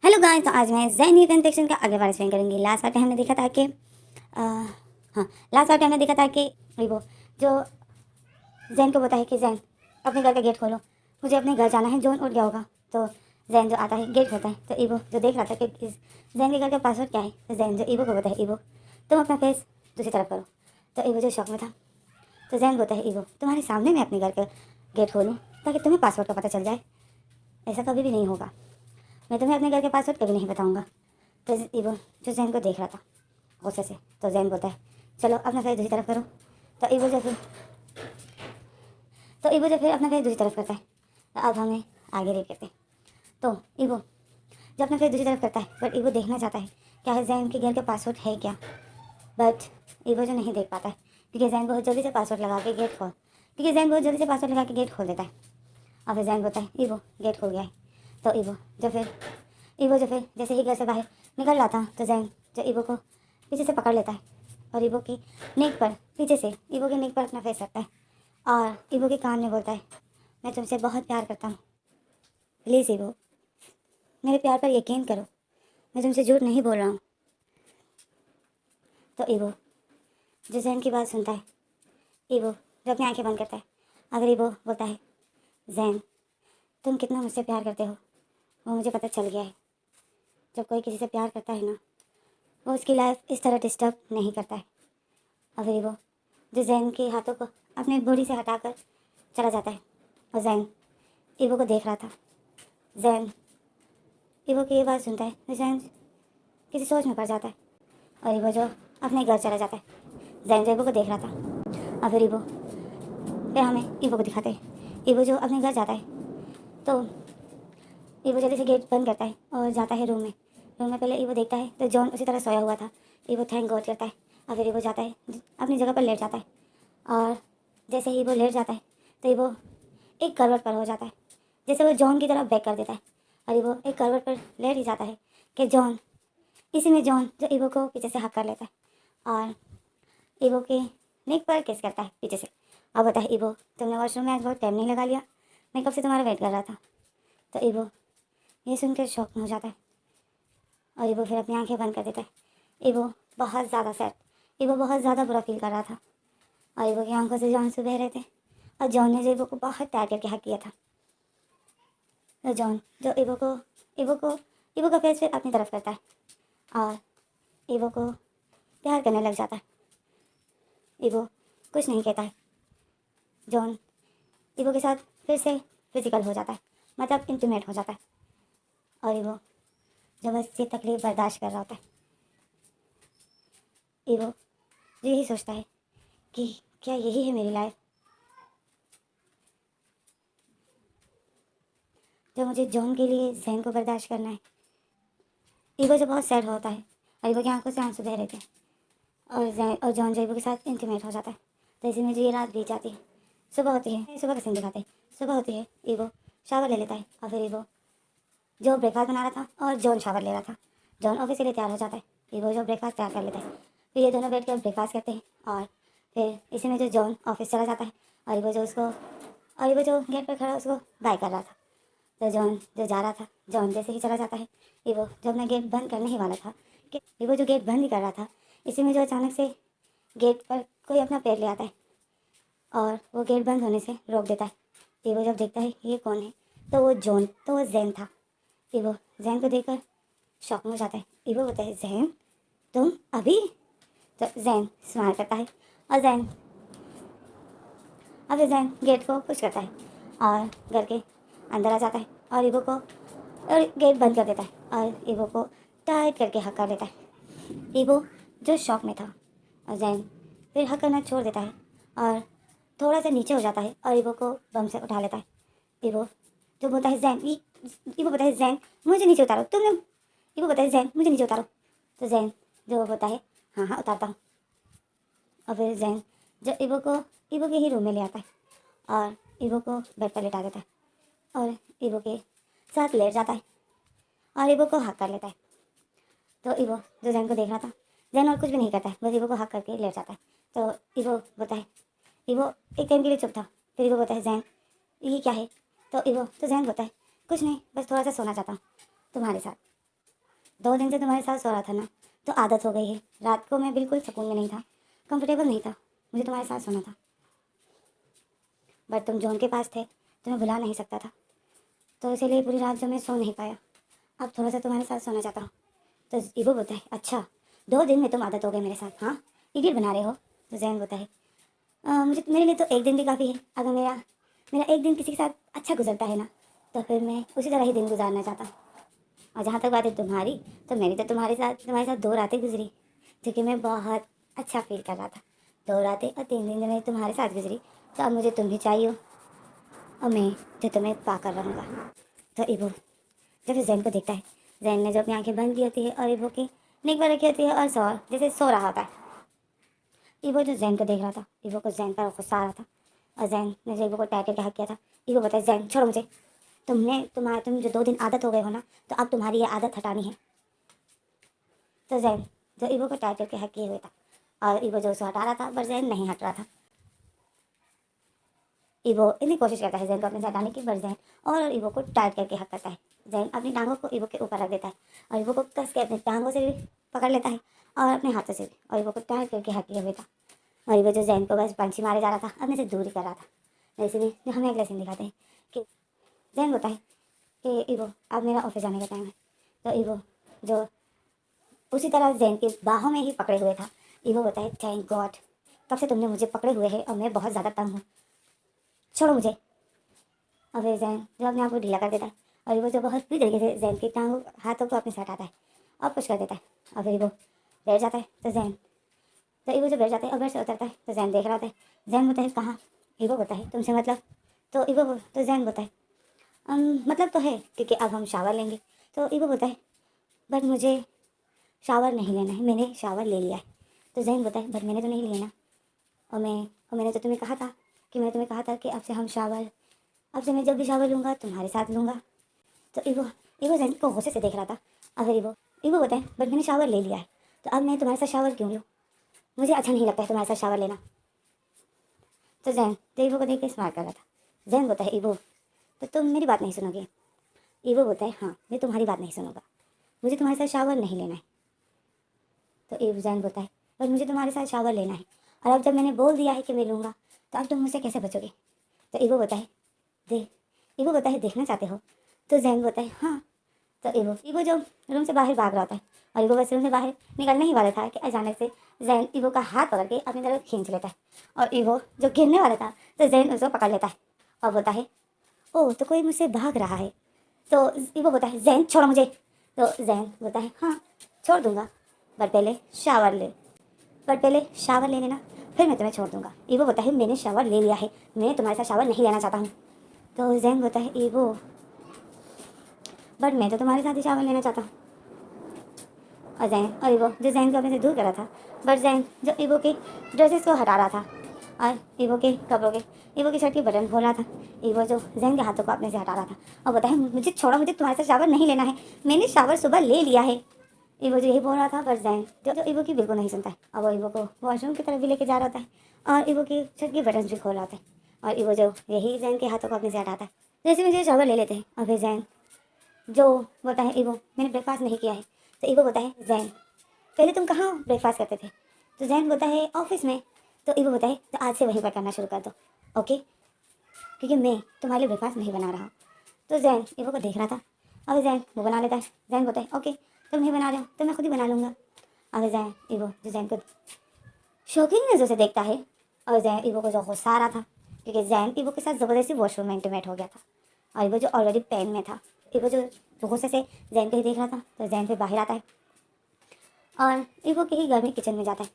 Hello guys, तो आज मैं ज़ैन फैन फिक्शन का अगले वाला एक्सप्लेन करूँगी। लास्ट वाले हमने देखा था कि हाँ, लास्ट वाले हमने देखा था कि वो जो ज़ैन को बताया कि ज़ैन अपने घर का गेट खोलो, मुझे अपने घर जाना है। जॉन उठ गया होगा तो ज़ैन जो आता है गेट खोलता है, तो ईवो जो देख रहा था कि इस ज़ैन के घर का पासवर्ड क्या है, तो ज़ैन जो ईवो को बताए, ईवो तुम अपना फेस दूसरी तरफ करो। तो ईवो जो शौक में था, तो ज़ैन बोलता है, ईवो तुम्हारे सामने मैं अपने घर का गेट खोलूँ ताकि तुम्हें पासवर्ड का पता चल जाए। ऐसा कभी भी नहीं होगा, मैं तुम्हें अपने घर के पासवर्ड कभी नहीं बताऊँगा। तो ईवो जो ज़ैन को देख रहा था गुस्से से, तो ज़ैन बोलता है, चलो अपना फेस दूसरी तरफ करो। तो ईवो जो फिर अपना फेस दूसरी तरफ करता है। तो अब हमें आगे रीड करते हैं। तो ईवो जब अपना फेस दूसरी तरफ करता है, बट ईवो देखना चाहता है क्या है ज़ैन के घर का पासवर्ड है क्या, बट ईवो जो नहीं देख पाता है क्योंकि ज़ैन बहुत जल्दी से पासवर्ड लगा के गेट खोल देता है। और फिर ज़ैन बोलता है, ईवो गेट खुल गया है। तो ईवो जो फिर जैसे ही घर से बाहर निकल रहा था, तो ज़ैन जो ईवो को पीछे से पकड़ लेता है और ईवो की नेक पर पीछे से ईवो के नेक पर अपना फेस रखता है और ईवो के कान में बोलता है, मैं तुमसे बहुत प्यार करता हूँ, प्लीज़ ईवो मेरे प्यार पर यकीन करो, मैं तुमसे झूठ नहीं बोल रहा हूँ। तो ईवो जो ज़ैन की बात सुनता है, ईवो जो अपनी आंखें बंद करता है, अगर ईवो बोलता है, ज़ैन तुम कितना मुझसे प्यार करते हो वो मुझे पता चल गया है। जब कोई किसी से प्यार करता है ना, वो उसकी लाइफ इस तरह डिस्टर्ब नहीं करता है। और फिर वो जो ज़ैन के हाथों को अपने बॉडी से हटाकर चला जाता है और ज़ैन ईवो को देख रहा था। ज़ैन ईवो की ये बात सुनता है तो ज़ैन किसी सोच में पड़ जाता है और ईवो जो अपने घर चला जाता है। ज़ैन जो ईवो को देख रहा था और फिर हमें ईवो को दिखाते हैं। ईवो जो अपने घर जाता है तो ईवो जल्दी से गेट बंद करता है और जाता है रूम में पहले ईवो देखता है तो जॉन उसी तरह सोया हुआ था। ईवो थैंक गॉड करता है और फिर ईवो जाता है अपनी जगह पर लेट जाता है और जैसे ही वो लेट जाता है तो ईवो एक करवट पर हो जाता है, जैसे वो जॉन की तरफ बैक कर देता है और ईवो एक करवट पर लेट ही जाता है कि इसी में जॉन जो ईवो को पीछे से हक कर लेता है और ईवो के नेक पर किस करता है पीछे से। अब बता ईवो तुमने वॉशरूम में आज बहुत टाइम नहीं लगा लिया, मैं कब से तुम्हारा वेट कर रहा था। तो ईवो ये सुनकर शॉक में हो जाता है और ईवो फिर अपनी आंखें बंद कर देता है। ईवो बहुत ज़्यादा सैड, ईवो बहुत ज़्यादा बुरा फील कर रहा था और ईवो की आंखों से जॉन से बह रहे थे और जॉन ने जो ईवो को बहुत प्यार करके हक किया था। तो जॉन जो ईवो का फेस फिर अपनी तरफ करता है और ईवो को प्यार करने लग जाता है। ईवो कुछ नहीं कहता है। जॉन ईवो के साथ फिर से फिजिकल हो जाता है, मतलब इंटीमेट हो जाता है और ईवो जब इसकी तकलीफ बर्दाश्त कर रहा होता है, ईवो यही सोचता है कि क्या यही है मेरी लाइफ, जो मुझे जॉन के लिए ज़ैन को बर्दाश्त करना है। ईवो जो बहुत सैड होता है और ईवो की आंखों से आंसू बह रहे थे और जॉन जो ईवो के साथ इंटीमेट हो जाता है। तो इसी में जो ये रात बीत जाती है, सुबह होती है, सुबह का सीन दिखाते हैं। सुबह होती है, ईवो शावर ले लेता है और फिर ईवो जो ब्रेकफास्ट बना रहा था और जॉन शावर ले रहा था। जॉन ऑफिस के लिए तैयार हो जाता है, ईवो जो ब्रेकफास्ट तैयार कर लेता है। फिर ये दोनों बैठ कर ब्रेकफास्ट करते हैं और फिर इसी में जो जॉन ऑफिस चला जाता है और ईवो जो गेट पर खड़ा उसको बाय कर रहा था। तो जॉन जो जा रहा था, जॉन जैसे ही चला जाता है, ईवो जो अपना गेट बंद करने ही वाला था कि ईवो जो गेट बंद ही कर रहा था, इसी में जो अचानक से गेट पर कोई अपना पैर ले आता है और वो गेट बंद होने से रोक देता है। ईवो जब देखता है ये कौन है, तो वो ज़ैन था। ईवो ज़ैन को देखकर शॉक में हो जाता है। ईवो बोलता है, ज़ैन तुम अभी। तो ज़ैन स्माइल करता है और ज़ैन गेट को पुश करता है और घर के अंदर आ जाता है और ईवो को और गेट बंद कर देता है और ईवो को टाइट करके हक कर देता है। ईवो जो शॉक में था और ज़ैन फिर हक करना छोड़ देता है और थोड़ा सा नीचे हो जाता है और ईवो को बम से उठा लेता है। ईवो जो बोलता है, ईवो बोलता है, ज़ैन मुझे नीचे उतारो तुमने। ईवो बोलता है, ज़ैन मुझे नीचे उतारो। तो ज़ैन जो बोलता है, हाँ हाँ उतारता हूँ। और फिर ज़ैन जो ईवो के ही रूम में ले आता है और ईवो को बेड पर लेटा देता है और ईवो के साथ लेट जाता है और ईवो को हक कर लेता है। तो ईवो जो ज़ैन को देख रहा था, ज़ैन और कुछ भी नहीं करता है, बस ईवो को हक करके लेट जाता है। तो ईवो बोलता है, ईवो एक टाइम के लिए चुप था, फिर ईवो बोलता है, ज़ैन ये क्या है। तो ज़ैन बोलता है, कुछ नहीं, बस थोड़ा सा सोना चाहता हूँ तुम्हारे साथ। 2 दिन से तुम्हारे साथ सो रहा था ना, तो आदत हो गई है। रात को मैं बिल्कुल सुकून में नहीं था, कंफर्टेबल नहीं था, मुझे तुम्हारे साथ सोना था। बट तुम जॉन के पास थे, तुम्हें बुला नहीं सकता था, तो इसीलिए पूरी रात जो मैं सो नहीं पाया। अब थोड़ा सा तुम्हारे साथ सोना चाहता हूँ। तो ईगो बोलता है, अच्छा 2 दिन में तुम आदत हो गए मेरे साथ, हाँ इडियट बना रहे हो। तो जैन बोलता है, मुझे मेरे लिए तो 1 दिन भी काफ़ी है। अगर मेरा मेरा 1 दिन किसी के साथ अच्छा गुजरता है ना, तो फिर मैं उसी तरह ही दिन गुजारना चाहता हूँ। और जहाँ तक बात है तुम्हारी, तो मेरी तो तुम्हारे साथ 2 रातें गुजरी, जो कि मैं बहुत अच्छा फील कर रहा था। 2 रातें और 3 दिन मेरी तुम्हारे साथ गुजरी, तो अब मुझे तुम भी चाहिए हो, और मैं जो तुम्हें पाकर रहूँगा। तो इबो जब जैन को देखता है, जैन ने जो अपनी आंखें बंद की होती है और इबो की निक पर रखी होती है और जैसे सो रहा होता है। इबो जो जैन को देख रहा था, इबो को जैन पर गुस्सा आ रहा था, और जैन ने जो इबो को टाइट करके हक किया था। इबो बताया, जैन छोड़ो मुझे, तुम जो 2 दिन आदत हो गए हो ना, तो अब तुम्हारी ये आदत हटानी है। तो जैन जो इबो को टाइट करके हक किए हुए था, और इबो जो उसे हटा रहा था, पर जैन नहीं हट रहा था। इबो इतनी कोशिश करता है जैन को अपने से हटाने की, पर जैन और इबो को टाइट करके हक करता है। जैन अपनी टांगों को इबो के ऊपर रख देता है, और इबो को कस के अपनी टांगों से भी पकड़ लेता है और अपने हाथों से भी, और इबो को टाइट करके हक किए हुए था। और इबो जो जैन को बस पंछी मारे जा रहा था, अपने से दूर ही कर रहा था। इसीलिए जो हमें अगला सीन दिखाते हैं कि जैन होता है कि इबो अब मेरा ऑफिस जाने का टाइम है। तो इबो जो उसी तरह जैन की बाहों में ही पकड़े हुए था, इबो होता है, थैंक गॉड तब से तुमने मुझे पकड़े हुए है और मैं बहुत ज़्यादा तंग हूँ, छोड़ो मुझे। अब ये जैन जो अपने आप को ढीला कर देता है, और वो जो बहुत बुरी तरीके से जैन की टांगों हाथों को अपने से हटाता है और पुश कर देता है, और फिर वो बैठ जाता है। तो ईगो जो बैठ जाता है और बेड से उतरता है, तो जैन देख रहा होता है। जैन बोलता है, कहाँ? ईगो बोलता है, तुमसे मतलब? तो जैन बोलता है, मतलब तो है, क्योंकि अब हम शावर लेंगे। तो ईगो बोलता है, बट मुझे शावर नहीं लेना है, मैंने शावर ले लिया है। तो जैन बोलता है, बट मैंने तो नहीं लिया ना, और मैंने तो तुम्हें कहा था कि अब से मैं जब भी शावर लूँगा तुम्हारे साथ लूँगा। तो ईगो ईगो जैन को गुस्से से देख रहा था। अगर ईगो ईगो बोलता है, बट मैंने शावर ले लिया है, तो अब मैं तुम्हारे साथ शावर क्यों लूँ? मुझे अच्छा नहीं लगता है तुम्हारे साथ शावर लेना। तो जैन तो ईवो को देख के स्माइल कर रहा था। जैन बोलता है, ईवो तो तुम मेरी बात नहीं सुनोगे? ईवो बोलता है, हाँ मैं तुम्हारी बात नहीं सुनूंगा, मुझे तुम्हारे साथ शावर नहीं लेना है। तो ईवो जैन बोलता है, पर मुझे तुम्हारे साथ शावर लेना है, और अब जब मैंने बोल दिया है कि मैं लूँगा, तो अब तुम मुझसे कैसे बचोगे? तो ईवो बोलता है, दे ईवो बोलता है, देखना चाहते हो? तो जैन बोलता है, हाँ। तो ईवो जो रूम से बाहर भाग रहा होता है, और ईवो बस रूम से बाहर निकलने ही वाला था कि अचानक से जैन ईवो का हाथ पकड़ के अपनी तरफ खींच लेता है, और ईवो जो गिरने वाला था, तो जैन उसको पकड़ लेता है और बोलता है, ओह तो कोई मुझसे भाग रहा है। तो ईवो बोलता है, जैन छोड़ो मुझे। तो जैन बोलता है, हाँ छोड़ दूंगा, बट पहले शावर ले लेना, फिर मैं तुम्हें छोड़ दूंगा। ईवो बोलता है, मैंने शावर ले लिया है, मैं तुम्हारे साथ शावर नहीं लेना चाहता हूँ। तो जैन बोलता है, ईवो बट मैं तो तुम्हारे साथ ही शावर लेना चाहता हूँ। और ईवो जो जैन को अपने से दूर कर रहा था, बट जैन जो ईवो की ड्रेसेस को हटा रहा था, और ईवो के कपड़ों के ईवो की शर्ट की बटन खोल रहा था। ईवो जो जैन के हाथों को अपने से हटा रहा था और बताया, मुझे छोड़ो, मुझे तुम्हारे साथ शावर नहीं लेना है, मैंने शावर सुबह ले लिया है। ईवो जो यही बोल रहा था, बट जैन जो ईवो की बिल्कुल नहीं सुनता है, और वो ईवो को वॉशरूम की तरफ भी लेके जा रहा होता है, और ईवो की शर्ट की बटन भी खोल रहा होता है, और ईवो जो यही जैन के हाथों को अपने से हटाता है। जैसे मुझे शावर ले लेते हैं, और फिर जैन जो बोलता है, ईवो मैंने ब्रेकफास्ट नहीं किया है। तो ईवो बोलता है, जैन पहले तुम कहाँ ब्रेकफास्ट करते थे? तो जैन बोलता है, ऑफिस में। तो ईवो बोलता है, तो आज से वहीं पर करना शुरू कर दो, ओके, क्योंकि मैं तुम्हारे लिए ब्रेकफास्ट नहीं बना रहा हूँ। तो जैन ईवो को देख रहा था, अब जैन वो बना लेता है। जैन बोलता है, ओके तुम नहीं बना रहे हो तो मैं खुद ही बना लूँगा। अब जैन ईवो जो जैन को शौकीन नज़र से देखता है, और जैन ईवो को जो गुस्सा आ रहा था, क्योंकि जैन ईवो के साथ ज़बरदस्ती वॉशरूम में इंटीमेट हो गया था, और ईवो जो ऑलरेडी पेन में था। ईवो जो गुस्से से जैन को ही देख रहा था, तो जैन फिर बाहर आता है और ईवो के ही घर में किचन में जाता है।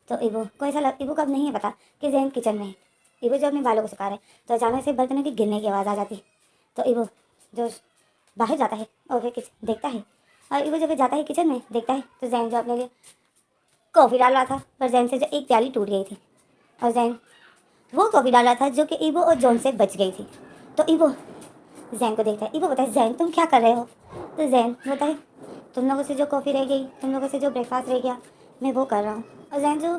तो ईवो को ईवो को अब नहीं है पता कि जैन किचन में है। ईवो जो अपने बालों को सुखा रहा है, तो अचानक से बर्तनों की गिरने की आवाज़ आ जाती है। तो ईवो जो बाहर जाता है और फिर देखता है, और ईवो जब जाता है किचन में देखता है, तो जैन जो अपने लिए कॉफ़ी डाल रहा था, पर जैन से जो एक प्याली टूट गई थी, और जैन वो कॉफ़ी डाल रहा था जो कि ईवो और जॉन से बच गई थी। तो ईवो जैन को देखता है। ईवो बोलता है, जैन तुम क्या कर रहे हो? तो जैन बोलता है, तुम लोगों से जो कॉफ़ी रह गई, तुम लोगों से जो ब्रेकफास्ट रह गया, मैं वो कर रहा हूँ। और जैन जो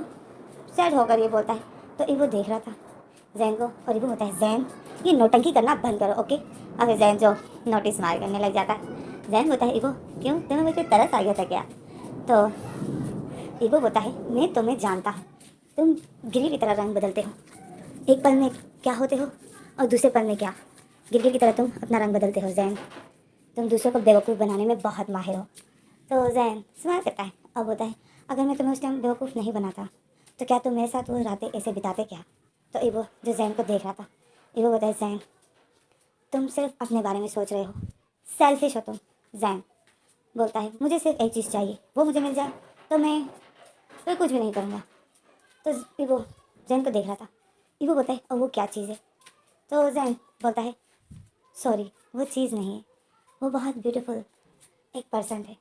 सैड होकर ये बोलता है। तो ईवो देख रहा था जैन को, और ईवो बोलता है, जैन ये नौटंकी करना बंद करो, ओके। अब जैन जो नोटिस मार करने लग जाता है। जैन बोलता है ईवो क्यों, तुम्हें मुझ पर तरस आ गया था क्या? तो ईवो बोलता है मैं तुम्हें जानता हूँ, तुम गिरगिट की तरह रंग बदलते हो, एक पल में क्या होते हो और दूसरे पल में क्या। गिरगिट की तरह तुम अपना रंग बदलते हो जैन, तुम दूसरों को बेवकूफ़ बनाने में बहुत माहिर हो। तो जैन स्माइल करता है और बोलता है अगर मैं तुम्हें उस टाइम बेवकूफ़ नहीं बनाता तो क्या तुम मेरे साथ वो रातें ऐसे बिताते क्या? तो ईवो जो जैन को देख रहा था, ईवो बोलता है जैन तुम सिर्फ अपने बारे में सोच रहे हो, सेल्फिश हो तुम। जैन बोलता है मुझे सिर्फ एक चीज़ चाहिए, वो मुझे मिल जाए तो मैं फिर कुछ भी नहीं करूँगा। तो ईवो जैन को देख रहा था, ईवो बोलता है और वो क्या चीज़ है? तो जैन बोलता है सॉरी वो चीज़ नहीं है, वो बहुत ब्यूटीफुल एक पर्सन है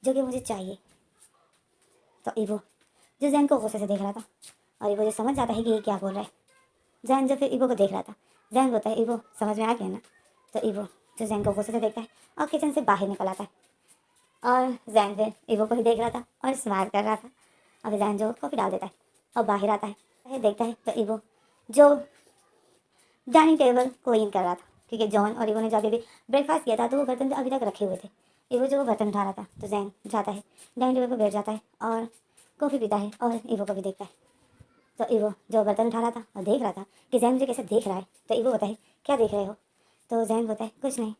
जो कि मुझे चाहिए। तो ईवो जो जैन को गुस्से से देख रहा था और ईवो जो समझ जाता है कि ये क्या बोल रहा है, जैन जो फिर ईवो को देख रहा था, जैन बोलता है ईवो समझ में आ गया ना? तो ईवो जो जैन को गुस्से से देखता है और किचन से बाहर निकल आता है और जैन फिर ईवो को ही देख रहा था और स्माइल कर रहा था। अब जैन जो कॉफ़ी डाल देता है और बाहर आता है, देखता है तो ईवो जो डाइनिंग टेबल क्लीन कर रहा था, क्योंकि जॉन और ईवो ने जब भी ब्रेकफास्ट किया था तो वो बर्तन अभी तक रखे हुए थे। ईवो जो वो बर्तन उठा रहा था तो जैन जाता है डाइनिंग टेबल पर बैठ जाता है और कॉफ़ी पीता है और ईवो को भी देखता है। तो ईवो जो बर्तन उठा रहा था और देख रहा था कि जैन मुझे कैसे देख रहा है, तो ईवो बताए क्या देख रहे हो? तो जैन बताए कुछ नहीं।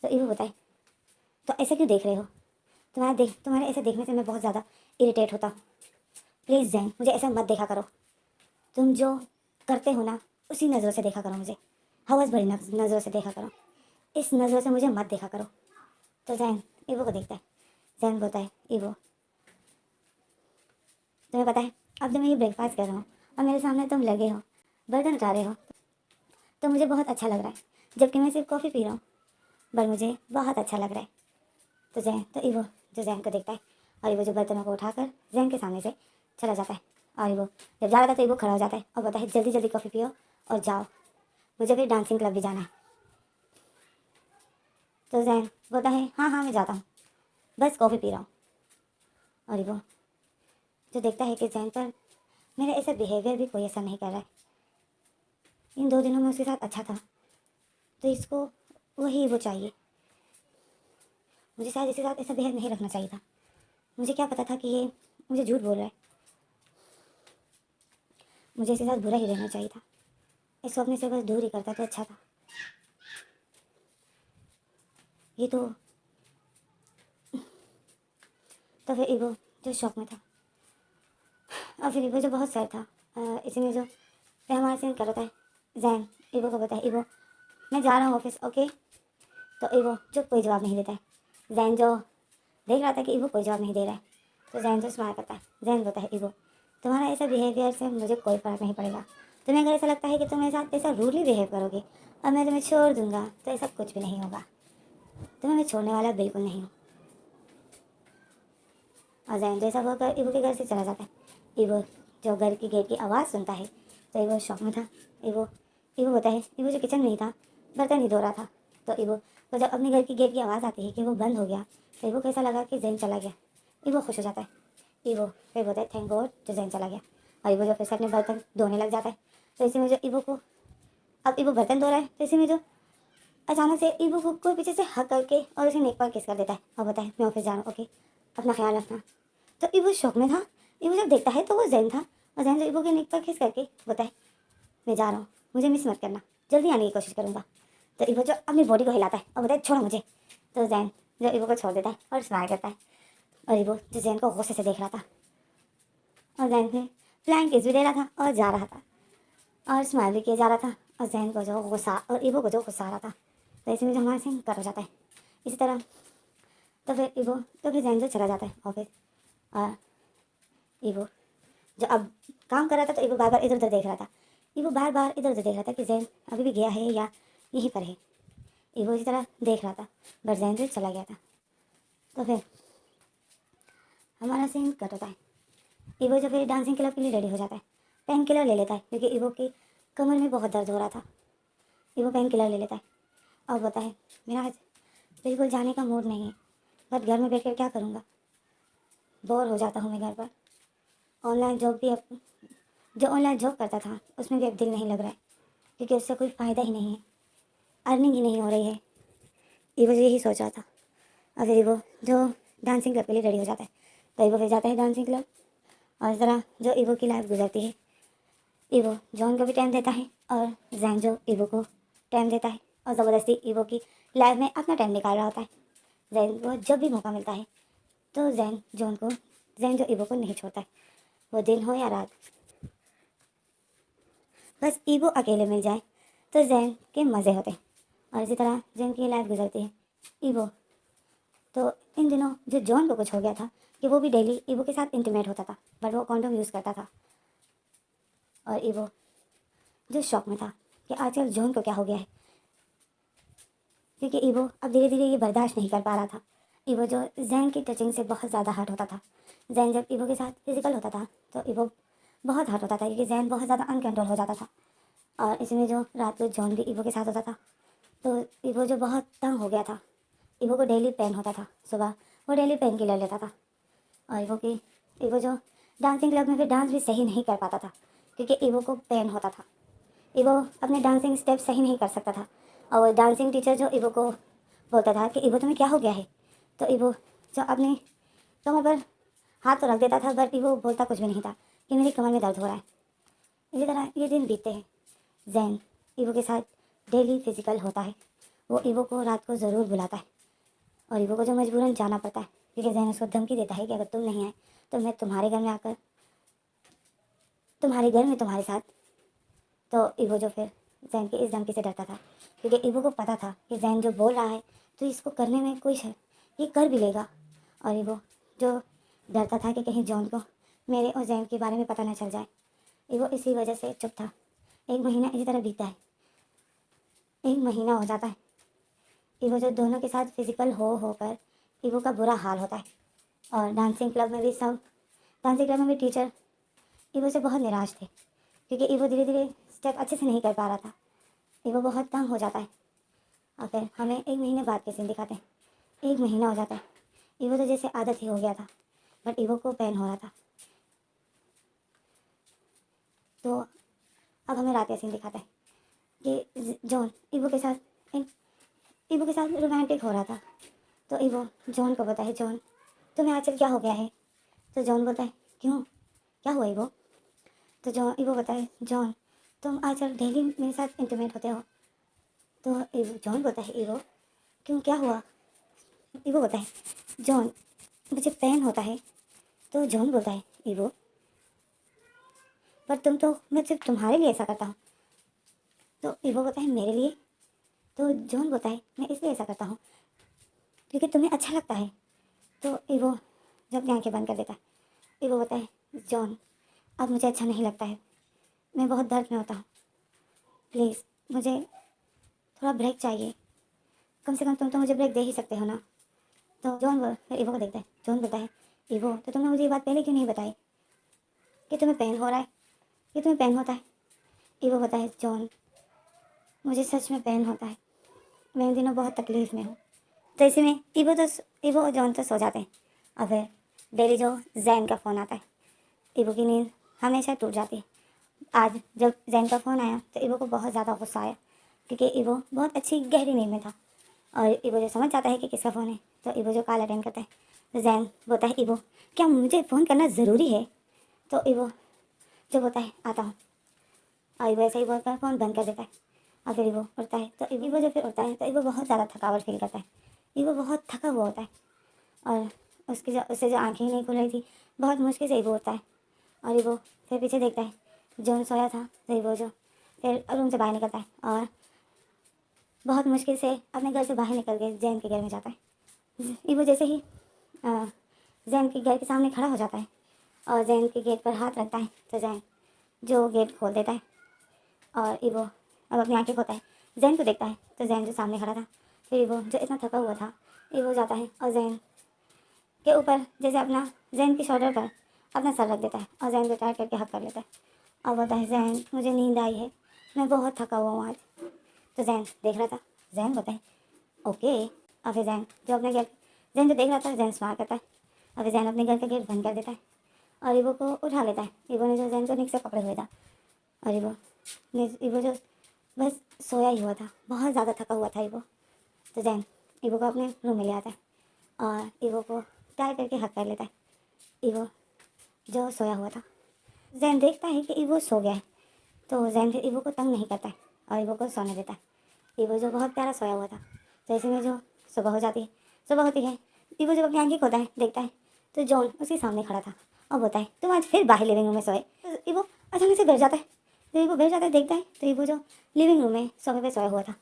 तो ईवो बताए तो ऐसे क्यों देख रहे हो? तुम्हारे ऐसे देखने से मैं बहुत ज़्यादा इरिटेट होता हूँ। प्लीज़ जैन मुझे ऐसा मत देखा करो, तुम जो करते हो ना उसी नज़रों से देखा करो मुझे, हवस भरी नज़रों से देखा करो, इस नज़रों से मुझे मत देखा करो। तो जैन ईवो को देखता है, जैन बोलता है ईवो तुम्हें पता है अब जब मैं ये ब्रेकफास्ट कर रहा हूँ और मेरे सामने तुम लगे हो बर्तन उठा रहे हो तो मुझे बहुत अच्छा लग रहा है, जबकि मैं सिर्फ कॉफ़ी पी रहा हूँ पर मुझे बहुत अच्छा लग रहा है। तो जैन तो ईवो जो जैन को देखता है और ईवो जो बर्तनों को उठाकर जैन के सामने से चला जाता है और ईवो जब जा रहा था तो ईवो खड़ा हो जाता है और बोलता है जल्दी जल्दी कॉफ़ी पियो और जाओ, मुझे फिर डांसिंग क्लब भी जाना है। तो जैन बोलता है हाँ हाँ मैं जाता हूँ, बस कॉफ़ी पी रहा हूँ। और ईवो जो देखता है कि जैन पर मेरा ऐसा बिहेवियर भी कोई असर नहीं कर रहा है, इन 2 दिनों में उसके साथ अच्छा था तो इसको वही वो चाहिए, मुझे शायद इसके साथ ऐसा बिहेव नहीं रखना चाहिए था, मुझे क्या पता था कि ये मुझे झूठ बोल रहा है, मुझे इसके साथ बुरा ही रहना चाहिए था, इसको अपने से बस दूर ही करता तो अच्छा था। ये तो फिर ईवो जो शौक में था और फिर ईवो जो बहुत सैड था, इसी में जो फिर हमारा सीन कर रहा है जैन ईवो को बताए ईवो मैं जा रहा हूँ ऑफिस ओके। तो ईवो जो कोई जवाब नहीं देता है, जैन जो देख रहा था कि ईवो कोई जवाब नहीं दे रहा है तो जैन जो स्माइल करता है, जैन बोलता है ईवो तुम्हारा ऐसा बिहेवियर से मुझे कोई फ़र्क नहीं पड़ेगा, तुम्हें अगर ऐसा लगता है कि तुम मेरे साथ ऐसा रूडली बिहेव करोगे और मैं तुम्हें छोड़ दूंगा तो ऐसा कुछ भी नहीं होगा, तुम्हें मैं छोड़ने वाला बिल्कुल नहीं हूँ। और जैन जैसा होकर ईवो के घर से चला जाता है। ईवो जो घर की गेट की आवाज़ सुनता है तो ईवो शॉक में था। ईवो ईवो होता है ईवो जो किचन में ही था बर्तन ही धो रहा था, तो ईवो तो जब अपने घर की गेट की आवाज़ आती है कि वो बंद हो गया तो ईवो कैसा लगा कि जैन चला गया, ईवो खुश हो जाता है। ईवो फिर बोलता है थैंक गॉड जो जैन चला गया, और ईवो जो फिर से अपने बर्तन धोने लग जाता है। तो इसी में जो ईवो को अब ईवो बर्तन धो रहा है तो इसी में जो अचानक से ईवो को कोई पीछे से हक करके और उसे नेक पर किस कर देता है और बताए मैं ऑफिस जा रहा हूँ ओके, अपना ख्याल रखना। तो ईवो शौक में था, ईवो जब देखता है तो वो जैन था और जैन जो ईवो के नेक पर किस करके बताए मैं जा रहा हूँ, मुझे मिस मत करना, जल्दी आने की कोशिश करूँगा। तो ईवो जो अपनी बॉडी को हिलाता है और बताए छोड़ो मुझे। तो जैन जो ईवो को छोड़ देता है और स्माइल करता है और ईवो जो जैन को गुस्से से देख रहा था और जैन फिर फ्लाइंग किस भी दे रहा था और जा रहा था और स्माइल भी किया जा रहा था और जैन को जो गुस्सा और ईवो को जो गुस्सा आ रहा था। तो इसी में जो हमारा सीन कर हो जाता है इसी तरह। तो फिर ईवो तो फिर जैन जो चला जाता है ऑफिस और ईवो जो अब काम कर रहा था तो ईवो बार बार इधर उधर देख रहा था, ईवो बार बार इधर उधर देख रहा था कि जैन अभी भी गया है या यहीं पर है, ईवो इसी तरह देख रहा था बट जैन जो चला गया था। तो फिर हमारा सीन कट होता है, ईवो जो फिर डांसिंग क्लब के लिए रेडी हो जाता है, पेन किलर ले लेता है क्योंकि ईवो की कमर में बहुत दर्द हो रहा था, ईवो पेन किलर ले लेता है और बोलता है मेरा आज बिल्कुल जाने का मूड नहीं है बट घर में बैठ कर क्या करूँगा, बोर हो जाता हूँ मैं घर पर, ऑनलाइन जॉब भी अब जो ऑनलाइन जॉब करता था उसमें भी अब दिल नहीं लग रहा है क्योंकि उससे कोई फ़ायदा ही नहीं है, अर्निंग ही नहीं हो रही है। ईवो यही सोच रहा था और फिर ईवो जो डांसिंग क्लब के लिए रेडी हो जाता है, तो ईवो फिर जाता है डांसिंग क्लब। और इस तरह जो ईवो की लाइफ गुजरती है, ईवो जॉन को भी टाइम देता है और जैन जो ईवो को टाइम देता है, और ज़बरदस्ती ईवो की लाइफ में अपना टाइम निकाल रहा होता है। जैन को जब भी मौका मिलता है तो जैन जो ईवो को नहीं छोड़ता है, वो दिन हो या रात। बस ईवो अकेले मिल जाए तो जैन के मज़े होते हैं। और इसी तरह जैन की लाइफ गुजरती है। ईवो तो इन दिनों जो जॉन को कुछ हो गया था कि वो भी डेली ईवो के साथ इंटीमेट होता था, बट वो कॉन्डोम यूज़ करता था। और ईवो जो शौक में था कि आजकल जॉन को क्या हो गया है, क्योंकि ईवो अब धीरे धीरे ये बर्दाश्त नहीं कर पा रहा था। ईवो जो जैन की टचिंग से बहुत ज़्यादा हर्ट होता था। जैन जब ईवो के साथ फिजिकल होता था तो ईवो बहुत हर्ट होता था, क्योंकि जैन बहुत ज़्यादा अनकंट्रोल हो जाता था। और इसमें जो रात को जॉन भी ईवो के साथ होता था, तो ईवो जो बहुत तंग हो गया था। ईवो को डेली पेन होता था, सुबह वो डेली पेन किलर लेता था। और ईवो जो डांसिंग क्लब में भी डांस भी सही नहीं कर पाता था, क्योंकि ईवो को पेन होता था। ईवो अपने डांसिंग स्टेप सही नहीं कर सकता था। और वो डांसिंग टीचर जो ईवो को बोलता था कि ईवो तुम्हें क्या हो गया है, तो ईवो जो अपने कमर पर हाथ तो रख देता था, बट ईवो बोलता कुछ भी नहीं था कि मेरी कमर में दर्द हो रहा है। इसी तरह ये दिन बीतते हैं। जैन ईवो के साथ डेली फिजिकल होता है। वो ईवो को रात को ज़रूर बुलाता है, और ईवो को जो मजबूरन जाना पड़ता है, क्योंकि जैन उसको धमकी देता है कि अगर तुम नहीं आए तो मैं तुम्हारे घर में आकर तुम्हारे घर में तुम्हारे साथ। तो ईवो जो फिर जैन की इस धमकी से डरता था, क्योंकि ईवो को पता था कि जैन जो बोल रहा है तो इसको करने में कोई है, ये कर भी लेगा। और ईवो जो डरता था कि कहीं जॉन को मेरे और जैन के बारे में पता न चल जाए। ईवो इसी वजह से चुप था। 1 महीना इसी तरह बीतता है। 1 महीना हो जाता है। ईवो जो दोनों के साथ फिजिकल होकर ईवो का बुरा हाल होता है। और डांसिंग क्लब में भी टीचर ईवो से बहुत निराश थे, क्योंकि ईवो धीरे धीरे स्टेप अच्छे से नहीं कर पा रहा था। ईवो बहुत तंग हो जाता है। और फिर हमें 1 महीने बाद के सीन दिखाते हैं। 1 महीना हो जाता है। ईवो तो जैसे आदत ही हो गया था, बट ईवो को पेन हो रहा था। तो अब हमें रात का सीन दिखाता है कि जॉन ईवो के साथ रोमांटिक हो रहा था। तो ईवो जॉन को बताए, जॉन तुम्हें आजकल क्या हो गया है। तो जॉन बोलता है क्यों, क्या हुआ ईवो। तो ईवो बताए, जॉन तुम आजकल डेली मेरे साथ इंटीमेट होते हो। तो जॉन बोलता है ईवो क्यों, क्या हुआ। ईवो बोलता है जॉन मुझे पेन होता है। तो जॉन बोलता है ईवो पर मैं सिर्फ तुम्हारे लिए ऐसा करता हूँ। तो ईवो बोलता है मेरे लिए। तो जॉन बोलता है मैं इसलिए ऐसा करता हूँ क्योंकि तुम्हें अच्छा लगता है। तो ईवो जब अपनी आंखें बंद कर देता है, ईवो बोलता है जॉन अब मुझे अच्छा नहीं लगता है, मैं बहुत दर्द में होता हूँ, प्लीज़ मुझे थोड़ा ब्रेक चाहिए, कम से कम तुम तो मुझे ब्रेक दे ही सकते हो ना। तो फिर ईवो को देखता है। जॉन बोलता है ईवो तो तुमने मुझे ये बात पहले क्यों नहीं बताई कि तुम्हें पेन हो रहा है, कि तुम्हें पेन होता है। ईवो बताता है जॉन मुझे सच में पेन होता है, मैं इन दिनों बहुत तकलीफ़ में हूँ। तो इसी में ईवो और जॉन तो सो जाते हैं। और फिर डेली जो जैन का फ़ोन आता है, ईवो की नींद हमेशा टूट जाती है। आज जब जैन का फ़ोन आया तो ईवो को बहुत ज़्यादा गुस्सा आया, क्योंकि ईवो बहुत अच्छी गहरी नींद में था। और ईवो जो समझ जाता है कि किसका फ़ोन है, तो ईवो जो कॉल अटेंड करता है, तो जैन बोलता है ईवो क्या मुझे फ़ोन करना ज़रूरी है। तो ईवो जो बोलता है आता हूँ, और ईवो ऐसे ही बोलकर फ़ोन बंद कर देता है। और फिर ईवो उठता है, तो ईवो जो फिर उठता है तो ईवो बहुत ज़्यादा थकावट फील करता है। ईवो बहुत थका हुआ होता है, और उससे जो आँखें ही नहीं खुल रही थी, बहुत मुश्किल से ईवो उठता है। और ईवो फिर पीछे देखता है, जॉन सोया था। तो ईवो जो फिर रूम से बाहर निकलता है और बहुत मुश्किल से अपने घर से बाहर निकल के जैन के घर में जाता है। ईवो जैसे ही जैन के घर के सामने खड़ा हो जाता है और जैन के गेट पर हाथ रखता है, तो जैन जो गेट खोल देता है। और ईवो अब अपनी आंखें खोलता है, जैन को देखता है, तो जैन जो सामने खड़ा था। फिर ईवो जो इतना थका हुआ था, ईवो जाता है और जैन के ऊपर जैसे जैन की शोल्डर पर अपना सर रख देता है, और जैन को टाइट करके हक कर लेता है और बोलता है जैन मुझे नींद आई है, मैं बहुत थका हुआ हूँ आज। तो जैन देख रहा था, जैन बोलता है ओके। और फिर जैन जो देख रहा था, जैन स्माइल करता है। और फिर जैन अपने घर का गेट बंद कर देता है और ईवो को उठा लेता है। ईवो ने जो जैन को नीचे से पकड़े हुए था, और ईवो जो बस सोया ही हुआ था, बहुत ज़्यादा थका हुआ था ईवो। तो जैन ईवो को अपने रूम में ले आता है और ईवो को प्यार करके हक कर लेता है। ईवो जो सोया हुआ था, जैन देखता है कि ईवो सो गया है, तो जैन फिर ईवो को तंग नहीं करता है और ईवो को सोने देता है। ईवो जो बहुत प्यारा सोया हुआ था, तो ऐसे में जो सुबह हो जाती है, सुबह होती है, ईवो जब अपनी आंखें खोलता है, देखता है तो जॉन उसके सामने खड़ा था और बोलता है तुम आज फिर बाहर लिविंग रूम में सोए। तो ईवो अचानक से बैठ जाता है। तो ईवो बैठ जाता है, देखता है तो ईवो जो लिविंग रूम में सोफे पे सोया हुआ था।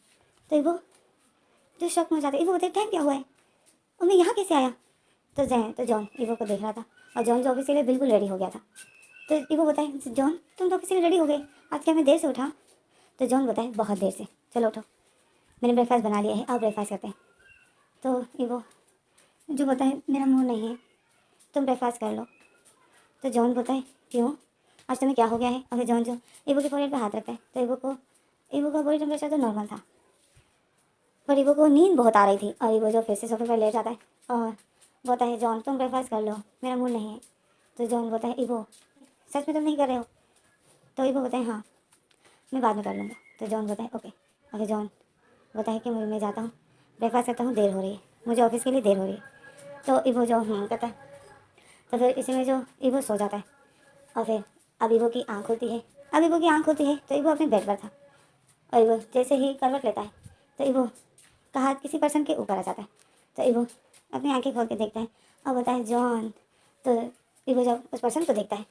तो ईवो जो शौक में हो जाता है, ईवो बोलते टाइम क्या हुआ है और मैं यहाँ कैसे आया। तो जॉन ईवो को देख रहा था और जॉन जो ऑफिस के लिए बिल्कुल रेडी हो गया था। तो ईवो बताए जॉन तुम तो ऑफिस के लिए रेडी हो गए, आज क्या मैं देर से उठा। तो जॉन बताए बहुत देर से, चलो उठो मैंने ब्रेकफास्ट बना लिया है, अब ब्रेकफास्ट करते हैं। तो ईवो जो बताए मेरा मूड नहीं है, तुम ब्रेकफास्ट कर लो। तो जॉन बताए क्यों, आज तुम्हें क्या हो गया है। अगर जॉन जो ईवो के फोrehead पे हाथ रखता है तो ईवो का बॉडी टेम्परेचर तो नॉर्मल था, पर ईवो को नींद बहुत आ रही थी और ईवो जो फिर से सोफे पर लेट जाता है और बोलता है जॉन तुम ब्रेकफास्ट कर लो मेरा मूड नहीं है। तो जॉन बोलता है ईवो सच में तुम नहीं कर रहे हो। तो ईवो बोलता है हाँ मैं बाद में कर लूँगा। तो जॉन बोलता है ओके। अगर जॉन बोलता है कि मैं जाता हूँ, ब्रेकफास्ट करता हूँ, देर हो रही है, मुझे ऑफिस के लिए देर हो रही है। तो ईवो जो कहता है, तो फिर इसी में जो ईवो सो जाता है और फिर अब ईवो की आँख होती है। अब ईवो की आँख होती है तो ईवो अपने बेड पर था और ईवो जैसे ही करवट लेता है तो ईवो का हाथ किसी पर्सन के ऊपर आ जाता है। तो ईवो अपनी आंखें खोल के देखता है और बोलता है जॉन। तो ईवो जब उस पर्सन को देखता है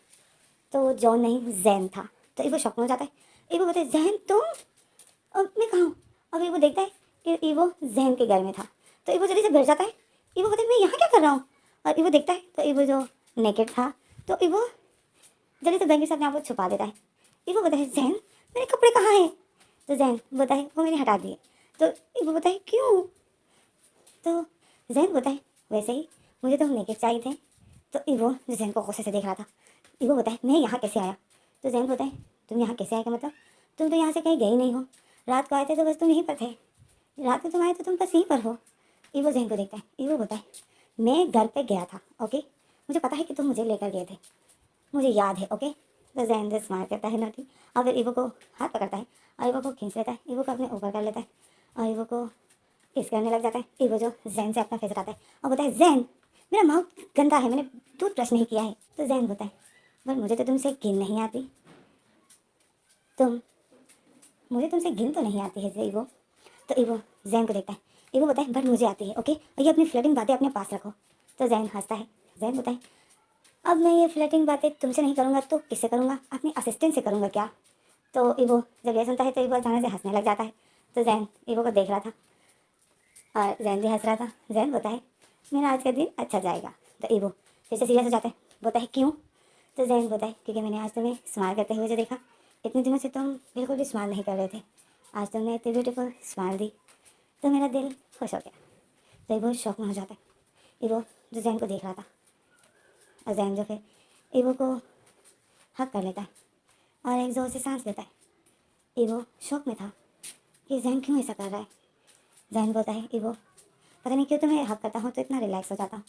तो वो जॉन नहीं जैन था। तो ईवो शॉक में हो जाता है। ईवो बोलता है जैन तुम, अब मैं कहाँ हूँ। अब ईवो देखता है कि ईवो जैन के घर में था। तो ईवो जल्दी से बैठ जाता है। ईवो बोलता है मैं यहाँ क्या कर रहा हूँ। और ईवो देखता है तो ईवो जो नेकेड था। तो ईवो जल्दी से ब्लैंकेट से अपने आप को छुपा देता है। ईवो बोलता है जैन मेरे कपड़े कहाँ हैं। तो जैन बोलता है वो मैंने हटा दिए। तो ईवो बोलता है क्यों। तो जैन बोलता है वैसे ही मुझे तो नेकेड चाहिए थे। तो ईवो जैन को गुस्से से देख रहा था। ईवो बोलता है मैं यहाँ कैसे आया। तो जैन बोलता है तुम यहाँ कैसे आए का मतलब, तुम तो यहाँ से कहीं गए ही नहीं हो, रात को आए थे तो बस तुम यहीं पर थे, रात को तुम आए तो तुम बस यहीं पर हो। ईवो जैन को देखता है। ईवो बोलता है मैं घर पे गया था ओके, मुझे पता है कि तुम मुझे लेकर गए थे, मुझे याद है ओके। तो जैन जो स्माइल करता है नॉटी और फिर ईवो को हाथ पकड़ता है और ईवो को खींच लेता है, ईवो को अपने ऊपर कर लेता है और ईवो को किस करने लग जाता है। ईवो जो जैन से अपना फेस हटाता है और बोलता है जैन मेरा माउथ गंदा है, मैंने टूथ ब्रश नहीं किया है। तो जैन बोलता है पर मुझे तो तुमसे गिन नहीं आती, तुम मुझे तुमसे गिन तो नहीं आती है ईवो। तो ईवो जैन को देखता है। ईवो बोलता है बट मुझे आती है ओके, और ये अपनी फ्लर्टिंग बातें अपने पास रखो। तो जैन हंसता है। जैन बोलता है अब मैं ये फ्लर्टिंग बातें तुमसे नहीं करूँगा तो किससे करूँगा, अपनी असिस्टेंट से करूँगा क्या। तो ईवो जब ये सुनता है तो ईवो अचानक से हंसने लग जाता है। तो जैन ईवो को देख रहा था और जैन भी हंस रहा था। जैन बोलता है मेरा आज का दिन अच्छा जाएगा। तो ईवो फिर से सीरियस हो जाता है, बोलता है क्यों। तो जैन बोलता है क्योंकि मैंने आज तुम्हें स्माइल करते हुए जो देखा, इतने दिनों से तुम बिल्कुल भी स्माइल नहीं कर रहे थे, आज तुमने इतनी ब्यूटीफुल स्माइल दी तो मेरा दिल खुश हो गया। तो ईवो शौक में हो जाता है। ईवो जो जैन को देख रहा था और जैन जो फिर ईवो को हक कर लेता है और एक जोर से सांस लेता है। ईवो शौक में था कि जैन क्यों ऐसा कर रहा है। जैन बोलता है ईवो पता नहीं क्यों तुम्हें हक करता हूँ तो इतना रिलैक्स हो जाता हूँ,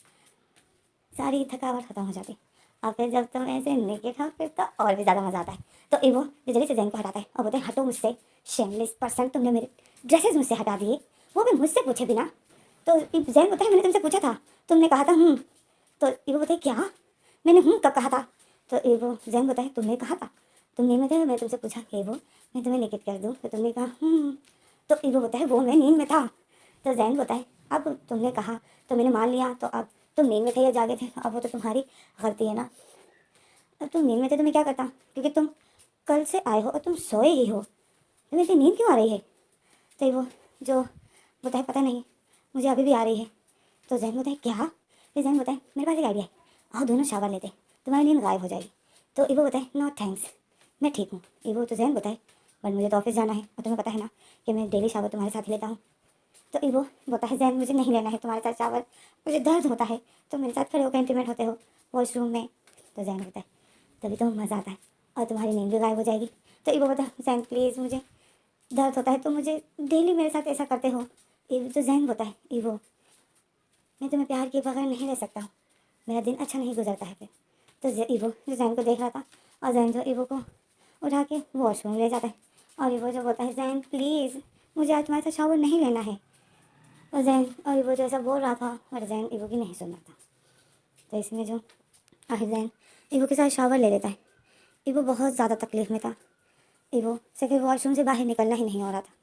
सारी थकावट खत्म हो जाती और फिर जब तुम ऐसे नेकेड हो फिर तो और भी ज़्यादा मज़ा आता है। तो ईवो जल्दी से जैन को हटाता है और बोलते हैं हटो मुझसे, शेमलेस पर्सन, तुमने मेरे ड्रेसेस मुझसे हटा दिए, वो भी मुझसे पूछे बिना। तो जैन बोलता है मैंने तुमसे पूछा था, तुमने कहा था हूँ। तो ईवो बोलते क्या, मैंने हूँ कब कहा था। तो ईवो जैन बोलता है तुमने कहा था, तुम नींद में थे, मैं तुमसे पूछा कि ईवो मैं तुम्हें नेकेड कर दूँ, तो तुमने कहा हूँ। तो ईवो बोलता है वो मैं नींद में था। तो जैन बोलता है अब तुमने कहा तो मैंने मान लिया, तो अब तुम नींद में थे या जागे थे, अब वो तो तुम्हारी गलती है ना। अब तुम नींद में थे तो मैं क्या करता, क्योंकि तुम कल से आए हो और तुम सोए ही हो, तुम्हें इतनी नींद क्यों आ रही है। तो वो जो बोलता है पता नहीं मुझे अभी भी आ रही है। तो जैन बोलता है क्या, फिर जैन बोलता है मेरे पास एक आइडिया है, आओ दोनों शावर लेते, तुम्हारी नींद गायब हो जाएगी। तो ईवो बोलता है नो थैंक्स मैं ठीक हूँ। ईवो तो जैन बोलता है पर मुझे तो ऑफिस जाना है और तुम्हें पता है ना कि मैं डेली शावर तुम्हारे साथ ही लेता हूँ। तो ईवो बोलता है जैन मुझे नहीं लेना है तुम्हारे साथ शावर, मुझे दर्द होता है, तो मेरे साथ खड़े होकर इंटीमेट होते हो वॉशरूम में। तो जैन बोलता है तभी तो मज़ा आता है और तुम्हारी नींद भी गायब हो जाएगी। तो ईवो बोलता है जैन प्लीज़ मुझे दर्द होता है तो मुझे डेली मेरे साथ ऐसा करते हो। ईवो तो जैन बोलता है ईवो मैं तुम्हें प्यार के बगैर नहीं रह सकता हूँ, मेरा दिन अच्छा नहीं गुजरता है फिर। तो ईवो जो जैन को देख रहा था और जैन जो ईवो को उठा के वॉशरूम ले जाता है और ईवो जो बोलता है जैन प्लीज़ मुझे आज तुम्हारे साथ शावर नहीं लेना है। और जैन और इबो जो ऐसा बोल रहा था और जैन इबो की नहीं सुन रहा था। तो इसमें जो आखिर जैन इबो के साथ शावर ले लेता है। इबो बहुत ज़्यादा तकलीफ़ में था। इबो से फिर वॉशरूम से बाहर निकलना ही नहीं हो रहा था।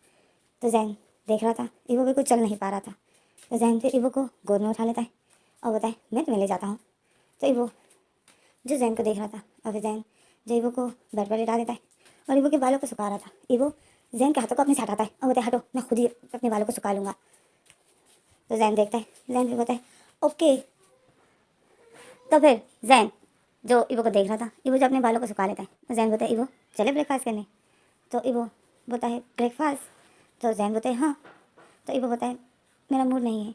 तो जैन देख रहा था इबो बिल्कुल चल नहीं पा रहा था। तो जैन फिर इबो को गोद में उठा लेता है और बताए मैं तुम्हें ले जाता हूँ। तो इबो जो जैन को देख रहा था और फिर जैन जो इबो को बेड पर लेटा देता है और इबो के बालों को सुखा रहा था। इबो जैन के हाथों को अपने से हटाता है और बताए हटो, मैं खुद ही अपने बालों को सुखा लूँगा। तो जैन देखता है, जैन फिर बोलता है ओके। तो फिर जैन जो इबो को देख रहा था, इबो जो अपने बालों को सुखा लेता है, तो जैन बोलता है इबो चले ब्रेकफास्ट करने। तो इबो बोलता है ब्रेकफास्ट। तो जैन बोलता है हाँ। तो इबो बोलता है मेरा मूड नहीं है।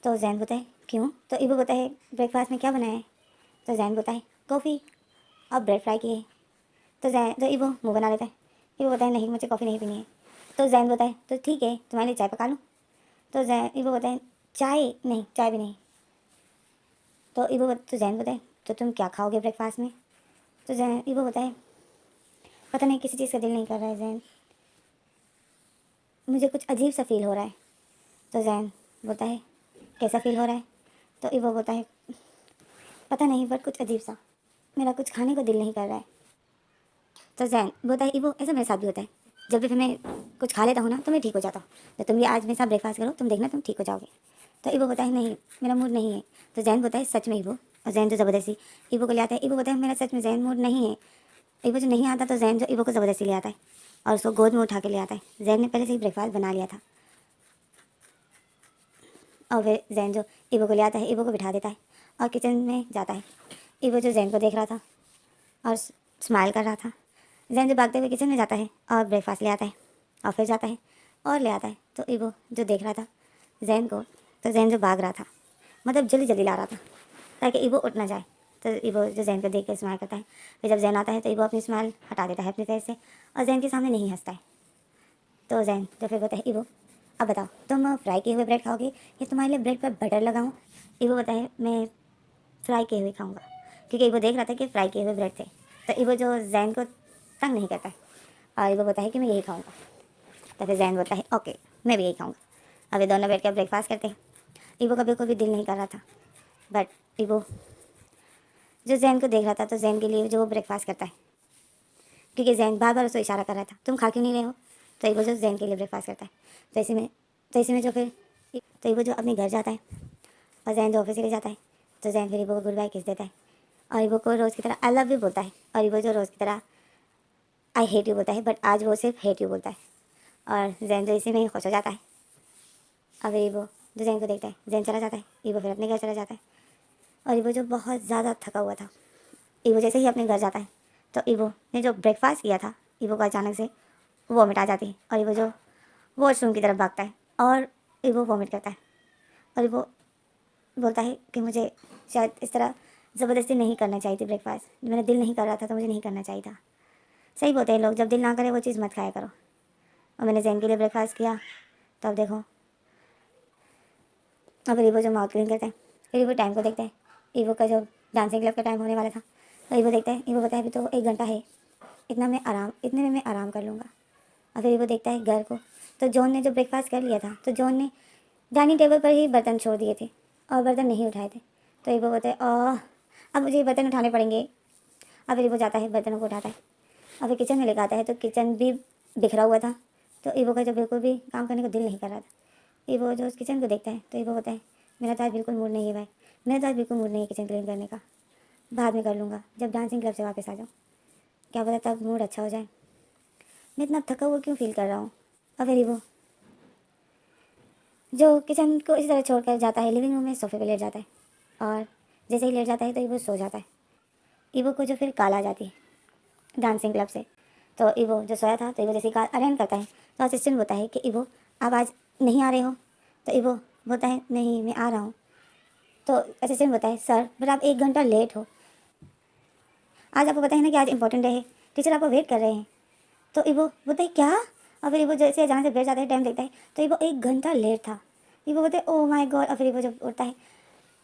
तो जैन बोलता है क्यों। तो इबो बोलता है ब्रेकफास्ट में क्या बनाया है। तो जैन बोलता है कॉफ़ी और ब्रेड फ्राई किए। तो इबो मुँह बना लेता है। इबो बोलता है नहीं मुझे कॉफ़ी नहीं पीनी है। तो जैन बोलता है तो ठीक है तुम्हारे लिए चाय पका लूँ। तो इबो बोलता है चाय नहीं, चाय भी नहीं। तो जैन बताए तो तुम क्या खाओगे ब्रेकफास्ट में। तो जैन इबो बताए पता नहीं किसी चीज़ का दिल नहीं कर रहा है जैन, मुझे कुछ अजीब सा फील हो रहा है। तो जैन बोलता है कैसा फील हो रहा है। तो इबो बोलता है पता नहीं बट कुछ अजीब सा, मेरा कुछ खाने को दिल नहीं कर रहा है। तो जैन बोलता है इबो ऐसा मेरे साथ भी होता है, जब भी फिर मैं कुछ खा लेता हूँ ना तो मैं ठीक हो जाता हूँ। तो तुम भी आज मेरे साथ ब्रेकफास्ट करो, तुम देखना तुम ठीक हो जाओगे। तो इबो बोलता है नहीं मेरा मूड नहीं है। तो जैन बोलता है सच में इबो। और जैन जो ज़बरदस्ती इबो को ले आता है। इबो बोलता है मेरा सच में जैन मूड नहीं है। इबो जो नहीं आता तो जैन जो इबो को ज़बरदस्ती ले आता है और उसको गोद में उठा के ले आता है। जैन ने पहले से ही ब्रेकफास्ट बना लिया था और फिर जैन जो इबो को ले आता है, इबो को बिठा देता है और किचन में जाता है। इबो जो जैन को देख रहा था और स्माइल कर रहा था। जैन जो भागते हुए किचन में जाता है और ब्रेकफास्ट ले आता है और फिर जाता है और ले आता है। तो इबो जो देख रहा था जैन को, तो जैन जो भाग रहा था मतलब जल्दी जल्दी ला रहा था ताकि इबो उठ ना जाए। तो इबो जो जैन को देख कर स्माइल करता है। फिर जब जैन आता है तो इबो अपनी स्माइल हटा देता है अपने फेस से और जैन के सामने नहीं हंसता है। तो जैन तो फिर बोलता है इबो अब बताओ तुम फ्राई किए हुए ब्रेड खाओगे या तुम्हारे लिए ब्रेड पर बटर लगाऊँ। इबो बोलता है मैं फ्राई किए हुए खाऊंगा, क्योंकि इबो देख रहा था कि फ्राई किए हुए ब्रेड थे। तो इबो जो जैन को तंग नहीं करता है और इबो बोलता है कि मैं यही खाऊंगा। तो फिर जैन बोलता है ओके मैं भी यही खाऊंगा। अब ये दोनों बैठ कर ब्रेकफास्ट करते हैं। इबो का बिल्कुल भी दिल नहीं कर रहा था बट इबो जो जैन को देख रहा था तो जैन के लिए जो वो ब्रेकफास्ट करता है, क्योंकि जैन बार बार उसको इशारा कर रहा था तुम खा क्यों नहीं रहे हो। तो इबो जो जैन के लिए ब्रेकफास्ट करता है। तो इसी में जो फिर तो इबो जो अपने घर जाता है और जैन जो ऑफिस चले जाता है। तो जैन फिर इबो को गुड बाय किस देता है और इबो को रोज़ की तरह आई लव यू बोलता है और इबो जो रोज़ की तरह आई हेट यू बोलता है बट आज वो सिर्फ हेट यू बोलता है और जैन जो इसी में ही खुश हो जाता है। अब इबो जो जैन को देखता है, जैन चला जाता है, इबो फिर अपने घर चला जाता है और इबो जो बहुत ज़्यादा थका हुआ था, इबो जैसे ही अपने घर जाता है तो इबो ने जो ब्रेकफास्ट किया था इबो को अचानक से वॉमिट आ जाती है और इबो जो वॉशरूम की तरफ भागता है और इबो वॉमिट करता है और इबो बोलता है कि मुझे शायद इस तरह ज़बरदस्ती नहीं करना चाहिए थी ब्रेकफास्ट, मेरा दिल नहीं कर रहा था तो मुझे नहीं करना चाहिए था। सही बोलते हैं लोग, जब दिल ना करे वो चीज़ मत खाया करो। और मैंने जैन के लिए ब्रेकफास्ट किया तो अब देखो। अब इबो जो माउथ क्लीन करता है फिर इबो टाइम को देखता है, इबो का जो डांसिंग क्लब का टाइम होने वाला था। तो इबो देखता है, इबो बताया अभी तो 1 घंटा है, इतने में मैं आराम कर लूँगा। और फिर इबो देखता है घर को, तो जॉन ने जो ब्रेकफास्ट कर लिया था तो जॉन ने डाइनिंग टेबल पर ही बर्तन छोड़ दिए थे और बर्तन नहीं उठाए थे। तो इबो बोलता है अब मुझे ये बर्तन उठाने पड़ेंगे। अब फिर इबो जाता है बर्तनों को उठाता है और फिर किचन में लेकर आता है तो किचन भी बिखरा हुआ था। तो इबो का जो बिल्कुल भी काम करने को दिल नहीं कर रहा था। इबो जो उस किचन को देखता है तो इबो बोलता है मेरा तो आज बिल्कुल मूड नहीं है भाई, मेरा तो आज बिल्कुल मूड नहीं है किचन क्लीन करने का, बाद में कर लूँगा जब डांसिंग क्लब से वापस आ जाऊँ, क्या पता तब मूड अच्छा हो जाए, मैं इतना थका हुआ क्यों फील कर रहा हूँ। और फिर इबो जो किचन को इसी तरह छोड़कर जाता है, लिविंग रूम में सोफे पे लेट जाता है और जैसे ही लेट जाता है तो इबो सो जाता है। इबो को जो फिर कॉल आ जाती है डांसिंग क्लब से। तो इबो जो सोया था तो इबो जैसे ही कॉल अटेंड करता है तो असिस्टेंट बोलता है कि इबो आप आज नहीं आ रहे हो। तो इबो बोलता है नहीं मैं आ रहा हूँ। तो असिस्टेंट बोलता है सर बट आप 1 घंटा लेट हो, आज आपको पता है ना कि आज इंपॉर्टेंट डे है, टीचर आपको वेट कर रहे हैं। तो इबो बोलता है क्या। और फिर इबो जैसे जहाँ से बैठ जाता है टाइम देखता है तो इबो 1 घंटा लेट था। इबो बोलते है ओ माय गॉड। और फिर इबो जब उठता है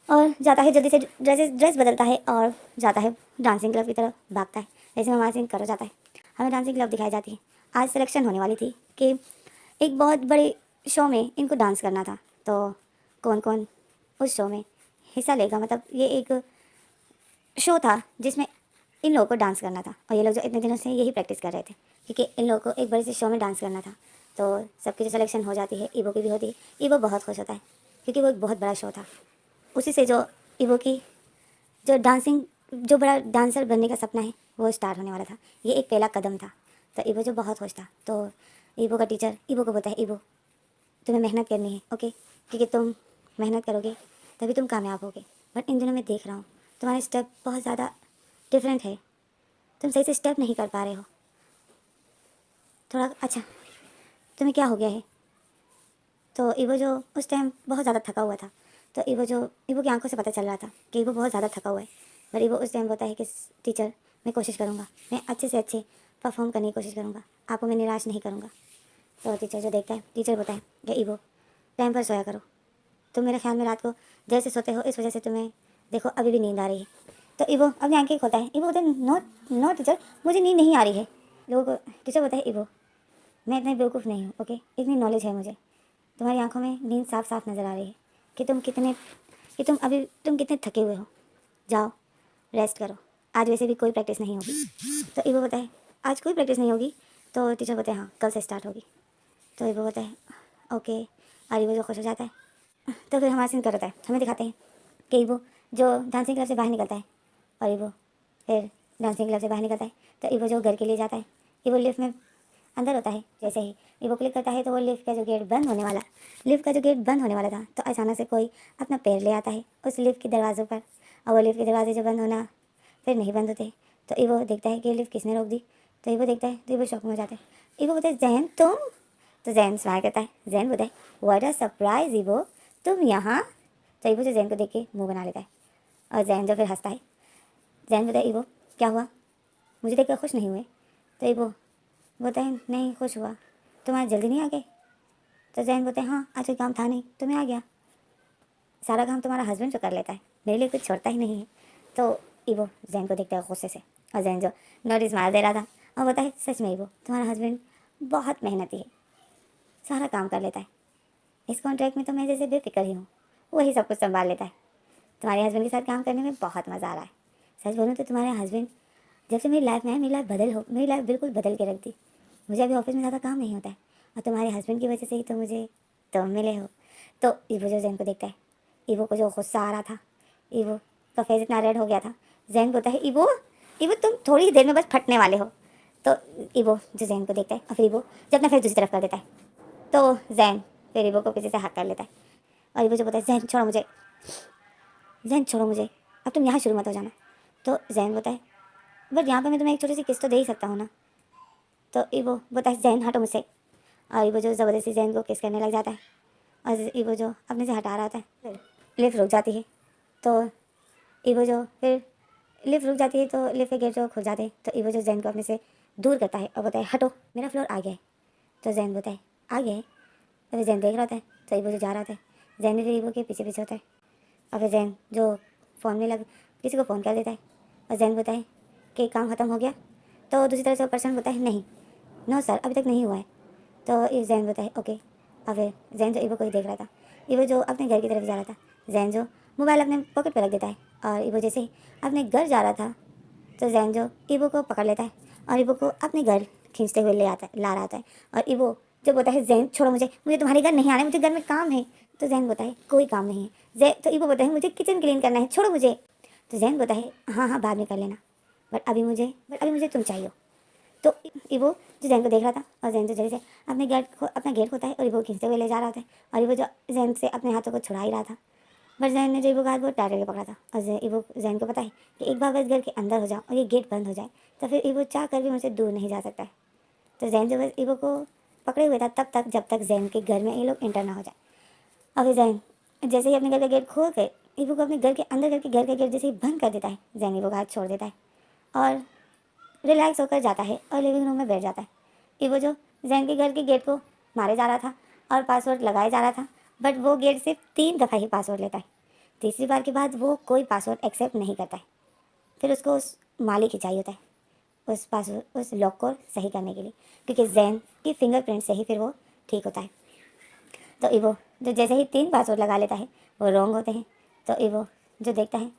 और जाता है जल्दी से ड्रेस बदलता है और जाता है डांसिंग क्लब की तरफ भागता है। जैसे हमारा सीन करो जाता है, हमें डांसिंग क्लब दिखाई जाती है। आज सिलेक्शन होने वाली थी कि एक बहुत बड़े शो में इनको डांस करना था। तो कौन कौन उस शो में हिस्सा लेगा। मतलब ये एक शो था जिसमें इन लोगों को डांस करना था, और ये लोग जो इतने दिनों से यही प्रैक्टिस कर रहे थे, क्योंकि इन लोगों को एक बड़े से शो में डांस करना था। तो सबकी जो सिलेक्शन हो जाती है, ईवो की भी होती है। ईवो बहुत खुश होता है क्योंकि वो एक बहुत बड़ा शो था। उसी से जो ईवो की जो डांसिंग, जो बड़ा डांसर बनने का सपना है, वो स्टार्ट होने वाला था। ये एक पहला कदम था। तो ईवो जो बहुत खुश था। तो ईवो का टीचर ईवो को बोलता है, ईवो तुम्हें मेहनत करनी है, ओके, क्योंकि तुम मेहनत करोगे तभी तुम कामयाब होगे। बट इन दिनों मैं देख रहा हूँ तुम्हारे स्टेप बहुत ज़्यादा डिफरेंट है, तुम सही से स्टेप नहीं कर पा रहे हो थोड़ा। अच्छा, तुम्हें क्या हो गया है। तो ईवो जो उस टाइम बहुत ज़्यादा थका हुआ था। तो ईवो की आंखों से पता चल रहा था कि ईवो बहुत ज़्यादा थका हुआ है। पर ईवो उस टाइम बोलता है कि टीचर मैं कोशिश करूँगा, मैं अच्छे से अच्छे परफॉर्म करने की कोशिश करूँगा, आपको मैं निराश नहीं करूँगा। तो टीचर जो देखता है, टीचर बोलता है कि ईवो टाइम पर सोया करो, तुम मेरे ख्याल में रात को देर से सोते हो, इस वजह से तुम्हें देखो अभी भी नींद आ रही है। तो ईवो अपनी आंखें खोलता है। ईवो बोलता है नो नो टीचर, मुझे नींद नहीं आ रही है। लोगों को टीचर बोलता है ईवो मैं इतनी बेवकूफ़ नहीं हूँ, ओके, इतनी नॉलेज है मुझे, तुम्हारी आंखों में नींद साफ साफ नज़र आ रही है कि तुम कितने थके हुए हो। जाओ रेस्ट करो, आज वैसे भी कोई प्रैक्टिस नहीं होगी। तो ईवो बताए आज कोई प्रैक्टिस नहीं होगी। तो टीचर बोलते हैं हाँ कल से स्टार्ट होगी। तो ईवो बोलता है ओके, और ईवो जो खुश हो जाता है। तो फिर हमारा सीन कर होता है, हमें दिखाते हैं कि ईवो जो डांसिंग क्लब से बाहर निकलता है, और ईवो फिर डांसिंग क्लब से बाहर निकलता है। तो ईवो जो घर के लिए जाता है, ईवो लिफ्ट में अंदर होता है। जैसे ही ईवो क्लिक करता है तो वो लिफ्ट का जो गेट बंद होने वाला था, तो अचानक से कोई अपना पैर ले आता है उस लिफ्ट के दरवाज़ों पर, और वो लिफ्ट के दरवाजे जो बंद होना फिर नहीं बंद होते। तो ईवो देखता है कि लिफ्ट किसने रोक दी। तो ईवो देखता है तो ईवो शॉक में हो जाता है। ईवो बोलता है जैन तुम। तो जैन स्माइल करता है। जैन बोलता है व्हाट अ सरप्राइज ईवो, तुम यहाँ। तो ईवो जो जैन को देख के मुँह बना लेता है, और जैन जो फिर हंसता है। जैन बोलता है ईवो क्या हुआ, मुझे देखकर खुश नहीं हुए। तो ईवो बोलता है नहीं खुश हुआ, तुम्हारा जल्दी नहीं आ गए। तो जैन बोलते हैं हाँ आज कोई काम था नहीं तो मैं आ गया, सारा काम तुम्हारा हस्बैंड जो कर लेता है, मेरे लिए कुछ छोड़ता ही नहीं है। तो ईवो जैन को देखता है गुस्से से, और जैन जो नोटिस मार दे रहा था और बोलता है सच में ईवो तुम्हारा हस्बैंड बहुत मेहनती है, सारा काम कर लेता है, इस कॉन्ट्रैक्ट में तो मैं जैसे बेफिक्र ही हूँ, वही सब कुछ संभाल लेता है। तुम्हारे हस्बैंड के साथ काम करने में बहुत मज़ा आ रहा है। सच बोलूँ तो तुम्हारे हस्बैंड जब से मेरी लाइफ में आए, मेरी लाइफ बिल्कुल बदल के रख दी। मुझे अभी ऑफिस में ज़्यादा काम नहीं होता है, और तुम्हारे हस्बैंड की वजह से ही तो मुझे तुम मिले हो। तो ईवो जो जैन को देखता है, ईवो को जो गुस्सा आ रहा था, ईवो का फेस इतना रेड हो गया था। जैन बोलता है ईवो ईवो तुम थोड़ी ही देर में बस फटने वाले हो। तो ईवो जो जैन को देखता है, और फिर ईवो जब अपना फेस दूसरी तरफ कर देता है। तो जैन फिर ईवो को पीछे से हक कर लेता है, और ईवो जो बोलता है जैन छोड़ो मुझे, अब तुम यहाँ शुरू मत हो जाना। तो जैन बोलता है बट यहाँ पे मैं तुम्हें एक छोटी सी किस तो दे ही सकता हूँ ना। तो ईवो बोलता है जैन हटो मुझसे, और ईवो जो ज़बरदस्ती जैन को किस करने लग जाता है, और ईवो जो अपने से हटा रहा होता है। लिफ्ट रुक जाती है। तो ईवो जो फिर लिफ्ट रुक जाती है तो लिफ्ट के गेट जो खुल जाते हैं। तो ईवो जो जैन को अपने से दूर करता है और बोलता है हटो मेरा फ्लोर आ गया है। तो जैन बोलता है आ गया है। तो फिर जैन देख रहा होता है, तो ईवो जो जा रहा होता है, जैन भी फिर ईवो के पीछे पीछे होता है, और फिर जैन जो फ़ोन में लग किसी को फ़ोन कर देता है, और जैन बोलता है कि काम ख़त्म हो गया। तो दूसरी तरफ से पर्सन बोलता है नहीं नो सर अभी तक नहीं हुआ है। तो ये जैन बोलता है ओके। और फिर जैन जो ईवो को ही देख रहा था, ईवो जो अपने घर की तरफ जा रहा था, जैन जो मोबाइल अपने पॉकेट पर रख देता है, और ईवो जैसे ही अपने घर जा रहा था, तो जैन जो ईवो को पकड़ लेता है और ईवो को अपने घर खींचते हुए ला रहा होता है। और ईवो जो बोलता है जैन छोड़ो मुझे, मुझे तुम्हारे घर नहीं आना है, मुझे घर में काम है। तो जैन बोलता है कोई काम नहीं है। तो ईवो बोलता है मुझे किचन क्लीन करना है, छोड़ो मुझे। तो जैन बोलता है हाँ हाँ बाद में कर लेना, बट अभी मुझे तुम चाहिए। तो ईवो जो जैन को देख रहा था, और जैन जो जल्दी से अपना गेट खोता है और ईवो खींचते हुए ले जा रहा होता है, और ईवो जो जैन से अपने हाथों को छुड़ा ही रहा था। बट जैन ने जो ईवो का हाथ बहुत टाइट करके पकड़ा था, और ईवो जैन को पता है कि एक बार बस घर के अंदर हो जाओ और ये गेट बंद हो जाए तो फिर ईवो चाह कर भी मुझसे दूर नहीं जा सकता है। तो जैन जो बस ईवो को पकड़े हुए था तब तक जब तक जैन के घर में ये लोग एंटर ना हो जाए। और फिर जैन जैसे ही अपने घर का गेट खोल के ईवो को अपने घर के अंदर करके घर का गेट जैसे ही बंद कर देता है, जैन ईवो का हाथ छोड़ देता है और रिलैक्स होकर जाता है और लिविंग रूम में बैठ जाता है। ईवो जो जैन के घर के गेट को मारे जा रहा था और पासवर्ड लगाया जा रहा था, बट वो गेट सिर्फ 3 दफ़ा ही पासवर्ड लेता है। तीसरी बार के बाद वो कोई पासवर्ड एक्सेप्ट नहीं करता है। फिर उसको उस मालिक ही चाहिए होता है उस लॉक को सही करने के लिए, क्योंकि जैन की फिंगरप्रिंट से ही फिर वो ठीक होता है। तो इवो जो जैसे ही 3 पासवर्ड लगा लेता है वो रॉन्ग होते हैं। तो इवो जो देखता है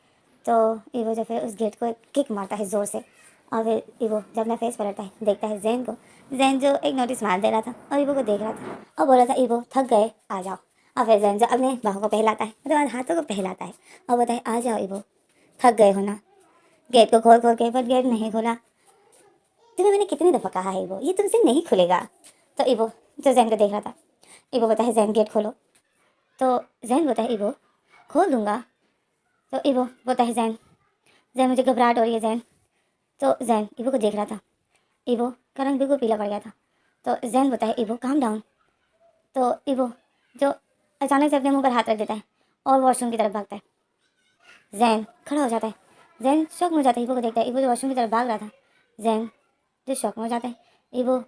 तो इवो जो फिर उस गेट को किक मारता है ज़ोर से, और फिर इवो जब अपना फेस पलटता है देखता है जैन को। जैन जो एक नोटिस मार दे रहा था और इवो को देख रहा था और बोल रहा था इवो थक गए आ जाओ। और फिर जैन जो अपने बाहों को पहलाता है, मतलब हाथों को पहलाता है और बोलता है आ जाओ इवो, थक गए हो ना। गेट को खोल खोल के, पर गेट नहीं खोला। तुम्हें मैंने कितनी दफ़ा कहा है इवो ये तुमसे नहीं खुलेगा। तो इवो जो जैन को देख रहा था, इवो बोलता है जैन गेट खोलो। तो जैन बोलता है इवो खोल दूंगा। तो इवो बोलता है जैन जैन मुझे घबराहट हो रही है जैन। तो जैन इवो को देख रहा था, इवो का रंग बिल्कुल पीला पड़ गया था। तो जैन बोलता है इवो काम डाउन। तो इवो जो अचानक से अपने मुंह पर हाथ रख देता है और वॉशरूम की तरफ भागता है। जैन खड़ा हो जाता है, जैन शौक में हो जाता है, इवो को देखता है, इवो जो वॉशरूम की तरफ भाग रहा था। जैन जो शौक में हो जाता है, इवो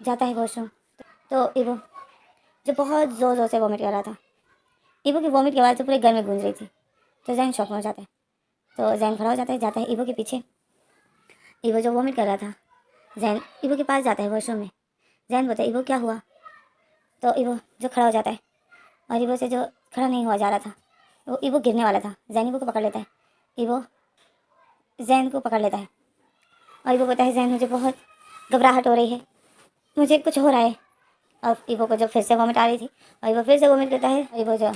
जाता है वॉशरूम। तो इवो जो बहुत ज़ोर ज़ोर से वॉमिट कर रहा था, इवो की वॉमिट की आवाज़ तो पूरे घर में गूंज रही थी। तो जैन शौक में हो जाता है। तो जैन खड़ा हो जाता है, जाता है इवो के पीछे। इवो जो वॉमिट कर रहा था, जैन इवो के पास जाता है वॉशरूम में। जैन बोलता है इवो क्या हुआ। तो इवो जो खड़ा हो जाता है और इवो से जो खड़ा नहीं हुआ जा रहा था, वो इवो गिरने वाला था। जैन इवो को पकड़ लेता है, इवो जैन को पकड़ लेता है और इवो बोलता है जैन मुझे बहुत घबराहट हो रही है, मुझे कुछ हो रहा है। और इवो को जब फिर से वॉमिट आ रही थी और इवो फिर से वॉमिट करता है, इवो जो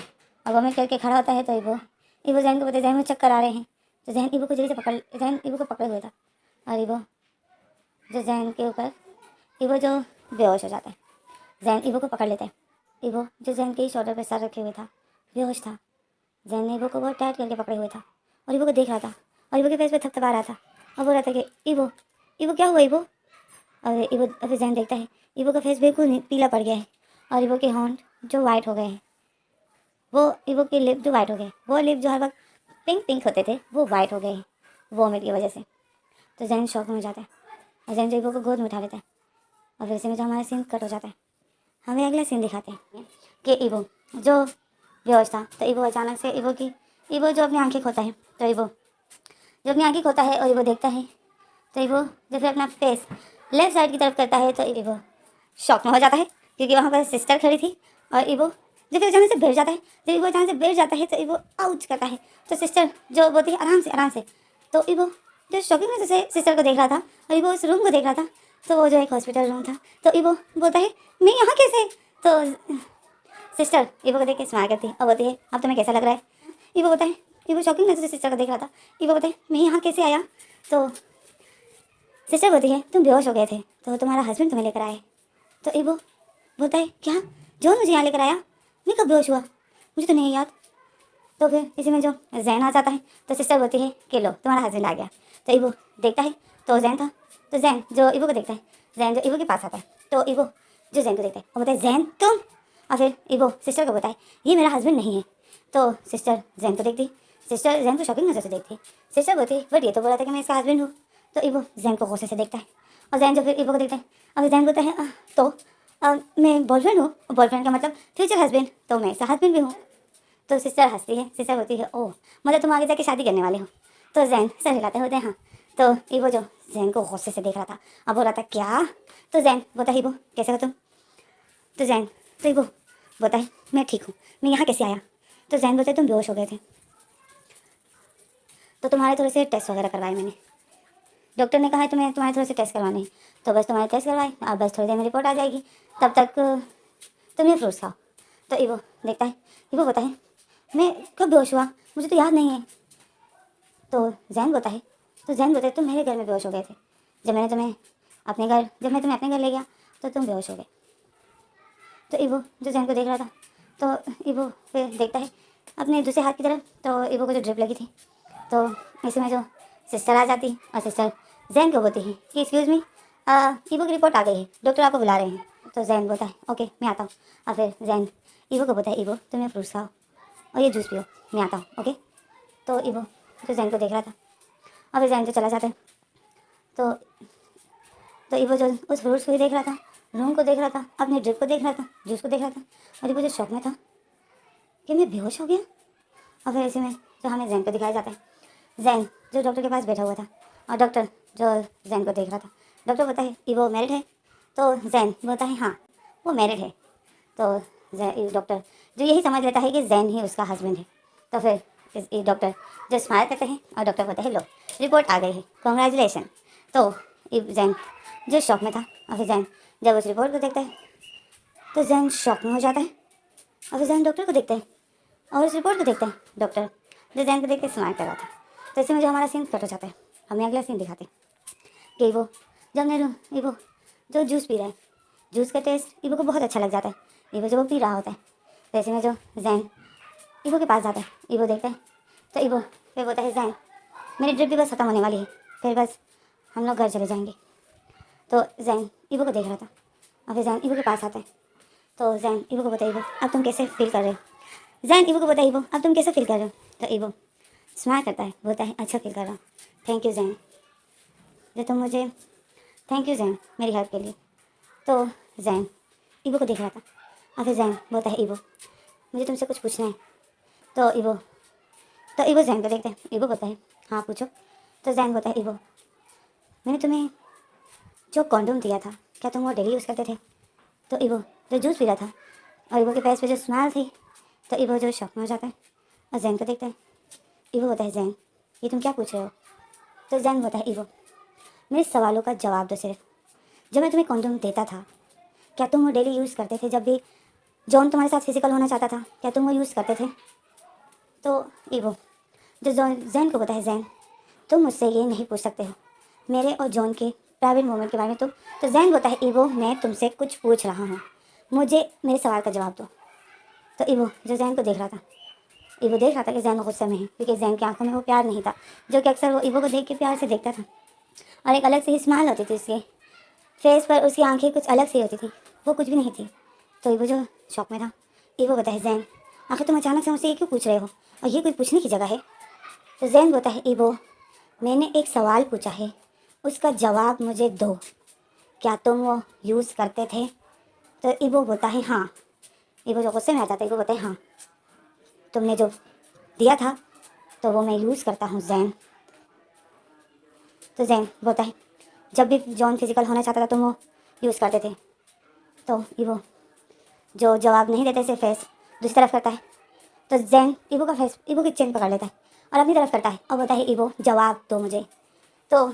वॉमिट करके खड़ा होता है। तो इवो जैन को बोलता है जैन मुझे चक्कर आ रहे हैं। तो जैन इवो को जल्दी से पकड़, जैन इवो को पकड़े हुए था और इवो जो जैन के ऊपर, इवो जो बेहोश हो जाता है। जैन इवो को पकड़ लेता है, इवो जो जैन के शोल्डर पर सर रखे हुए था बेहोश था। जैन ने इवो को बहुत टाइट करके पकड़े हुए था और इवो को देख रहा था और इवो के फेस पे थपथपा रहा था और बोल रहा था कि इवो इवो क्या हुआ इवो। और इवो अभी जैन देखता है इवो का फेस बिल्कुल पीला पड़ गया है और इवो के हॉन्ट जो वाइट हो गए हैं, वो इवो के लिप जो वाइट हो गए, वो लिप जो हर वक्त पिंक पिंक होते थे वो वाइट हो गए हैं वॉमिट की वजह से। तो जैन शॉक में हो जाता है और जैन जो इवो को गोद में उठा लेता है और वैसे में जो हमारा सीन कट हो जाता है। हमें अगला सीन दिखाते हैं कि इवो जो बेहोश था, तो इवो अचानक से इवो जो अपनी आंखें खोता है, तो इवो जो अपनी आंखें खोता है और इवो देखता है, तो इवो जो फिर अपना फेस लेफ्ट साइड की तरफ करता है, तो इवो शॉक में हो जाता है क्योंकि वहाँ पर सिस्टर खड़ी थी। और इवो जो फिर अचानक से बैठ जाता है, जब इवो अचानक से बैठ जाता है तो इवो आउच करता है। तो सिस्टर जो बोलती है आराम से। तो इवो जो शॉकिंग नज़र से सिस्टर को देख रहा था और इवो उस रूम को देख रहा था, तो वो जो एक हॉस्पिटल रूम था। तो इवो बोलता है मैं यहाँ कैसे। तो सिस्टर इवो को देख के स्माइल करती है और बोलती है अब तुम्हें कैसा लग रहा है। इवो बोलता है, इवो शॉकिंग नज़र से सिस्टर को देख रहा था, इवो बोलता है मैं यहाँ कैसे आया। तो सिस्टर बोलती है तुम बेहोश हो गए थे तो तुम्हारा हस्बैंड तुम्हें लेकर आए। तो इवो बोलता है क्या जॉन मुझे यहाँ लेकर आया, मैं कब बेहोश हुआ, मुझे तो नहीं याद। तो फिर इसी में जो जैन आ जाता है, तो सिस्टर बोलती है कि लो तुम्हारा हस्बैंड आ गया। तो इवो देखता है तो जैन था। तो जैन जो इवो को देखता है, जैन जो इवो के पास आता है, तो इवो जो जैन को देखता है वो बोलता है जैन तुम। और फिर इवो सिस्टर को बोलता है ये मेरा हस्बैंड नहीं है। तो सिस्टर जैन को देखती, सिस्टर जैन को शॉकिंग नज़र से देखती। सिस्टर बोलती है बट ये तो बोला था कि मैं इसका हस्बैंड हूँ। तो इवो जैन को गुस्से से देखता है और जैन जो फिर इवो को देखता है, और जैन बोलता है तो मैं बॉयफ्रेंड हूँ, बॉयफ्रेंड का मतलब फ्यूचर हस्बैंड, तो मैं इसका हस्बैंड भी हूँ। तो सिस्टर हंसती है, सिस्टर बोलती है ओह मतलब तुम आगे जाके शादी करने वाले हो। तो जैन सर हिलाते होते हैं हाँ। तो इवो जो जैन को गुस्से से देख रहा था अब बोल रहा था क्या। तो जैन बोलता है इवो कैसे हो तुम। तो जैन तो इवो बोलता है मैं ठीक हूँ, मैं यहाँ कैसे आया। तो जैन बोलता है तुम बेहोश हो गए थे तो तुम्हारे थोड़े से टेस्ट वगैरह करवाए मैंने, डॉक्टर ने कहा है तुम्हें तुम्हारे थोड़े से टेस्ट करवाने हैं, तो बस तुम्हारे टेस्ट करवाए, अब बस थोड़ी देर में रिपोर्ट आ जाएगी, तब तक तुम ये फ्रूट्स खाओ। तो इवो देखता है, इवो बोलता है मैं कब बेहोश हुआ मुझे तो याद नहीं है। तो जैन बोलता है, तो जैन बोलता है तुम मेरे घर में बेहोश हो गए थे, जब मैं तुम्हें अपने घर ले गया तो तुम बेहोश हो गए। तो इवो जो जैन को देख रहा था, तो इवो फिर देखता है अपने दूसरे हाथ की तरफ, तो इवो को जो ड्रिप लगी थी, तो इसमें जो सिस्टर आ जाती और सिस्टर जैन को बोलती है कि एक्सक्यूज़ मी इवो की रिपोर्ट आ गई है, डॉक्टर आपको बुला रहे हैं। तो जैन बोलता है ओके मैं आता हूँ। और फिर जैन इवो को बोलता है इवो तुम ये फ्रूट्स खाओ और ये जूस पियो, मैं आता हूँ ओके। तो इवो जो जैन को देख रहा था और फिर जैन जो चला जाता है, तो इवो जो उस फ्रूट्स को ही देख रहा था, रूम को देख रहा था, अपने ड्रिप को देख रहा था, जूस को देख रहा था, और इवो जो शौक में था कि मैं बेहोश हो गया। और फिर इसी में जो हमें जैन को दिखाया जाता है, जैन जो डॉक्टर के पास बैठा हुआ था और डॉक्टर जो जैन को देख रहा था, डॉक्टर बोलता है इवो मैरिड है। तो जैन बोलता है हाँ वो मैरिड है। तो डॉक्टर जो यही समझ लेता है कि जैन ही उसका हस्बैंड है, तो फिर ये डॉक्टर जो स्माइल करते हैं और डॉक्टर कहते हैं लो रिपोर्ट आ गई है, कॉन्ग्रेचुलेसन। तो ये जैन जो शॉक में था, और फिर जैन जब उस रिपोर्ट को देखता है तो जैन शॉक में हो जाता है, और फिर जैन डॉक्टर को देखता है और उस रिपोर्ट को देखता है। डॉक्टर जो जैन को देख के स्माइल कर रहा था। तो इससे में जो हमारा सीन कट हो जाता है, हमें अगला सीन दिखाते हैं कि ईवो जब ईवो जो जूस पी रहा है, जूस का टेस्ट ईवो को बहुत अच्छा लग जाता है। ईवो जब वो पी रहा होता है तो ऐसे में जो जैन ईवो के पास जाता है, ईवो देखता है तो ईवो फिर बोलता है जैन मेरी ट्रिप भी बस ख़त्म होने वाली है, फिर बस हम लोग घर चले जाएंगे। तो जैन ईवो को देख रहा था और फिर जैन ईवो के पास आता है। तो जैन ईवो को बताइए ईवो अब तुम कैसे फील कर रहे हो। जैन ईवो को बताइए ईवो अब तुम कैसे फील कर रहे हो। तो ईवो स्माइल करता है, बोलता है अच्छा फील कर रहा हूँ, थैंक यू जैन जो तुम मुझे, थैंक यू जैन मेरी हेल्प के लिए। तो जैन ईवो को देख रहा था और फिर जैन बोलता है ईवो मुझे तुमसे कुछ पूछना है। तो ईवो जैन को देखते हैं, ईवो बोलता है हाँ पूछो। तो जैन बोलता है ईवो मैंने तुम्हें जो कॉन्डोम दिया था क्या तुम वो डेली यूज़ करते थे। तो ईवो जो जूस पी रहा था और ईवो के फेस पे जो स्माइल थी, तो ईवो जो शॉक में हो जाता है और जैन को देखता है। ईवो होता है जैन ये तुम क्या पूछ रहे हो। तो जैन होता है ईवो मेरे सवालों का जवाब दो सिर्फ, जब मैं तुम्हें कॉन्डोम देता था क्या तुम वो डेली यूज़ करते थे, जब भी जॉन तुम्हारे साथ फिजिकल होना चाहता था क्या तुम वो यूज़ करते थे। तो ईवो जो जैन को पता है जैन तुम मुझसे ये नहीं पूछ सकते हो मेरे और जॉन के प्राइवेट मोमेंट के बारे में। तो जैन बोलता है ईवो मैं तुमसे कुछ पूछ रहा हूँ, मुझे मेरे सवाल का जवाब दो। तो ईवो जो जैन को देख रहा था, ईवो देख रहा था कि जैन गुस्से में है क्योंकि जैन की आंखों में वो प्यार नहीं था जो कि अक्सर वो ईवो को देख के प्यार से देखता था, और एक अलग से ही स्माइल होती थी उसके फेस पर, उसकी आंखें कुछ अलग सी होती थी, वो कुछ भी नहीं थी। तो ईवो जो शॉक में था, ईवो बताए जैन आखिर तुम अचानक से मुझसे ये क्यों पूछ रहे हो और ये कुछ पूछने की जगह है। तो जैन बोलता है ईवो मैंने एक सवाल पूछा है उसका जवाब मुझे दो, क्या तुम वो यूज़ करते थे। तो ईवो बोलता है हाँ। ईवो जो गुस्से में आ जाता है ईवो बोलता है हाँ तुमने जो दिया था तो वो मैं यूज़ करता हूँ जैन। तो जैन बोलता है जब भी जॉन फिजिकल होना चाहता था तुम वो यूज़ करते थे। तो ईवो जो जवाब नहीं देते सिर्फ फेस दूसरी तरफ करता है। तो जैन ईवो का फेस ईवो की चेन पकड़ लेता है और अपनी तरफ करता है और बोलता है ईवो जवाब दो मुझे। तो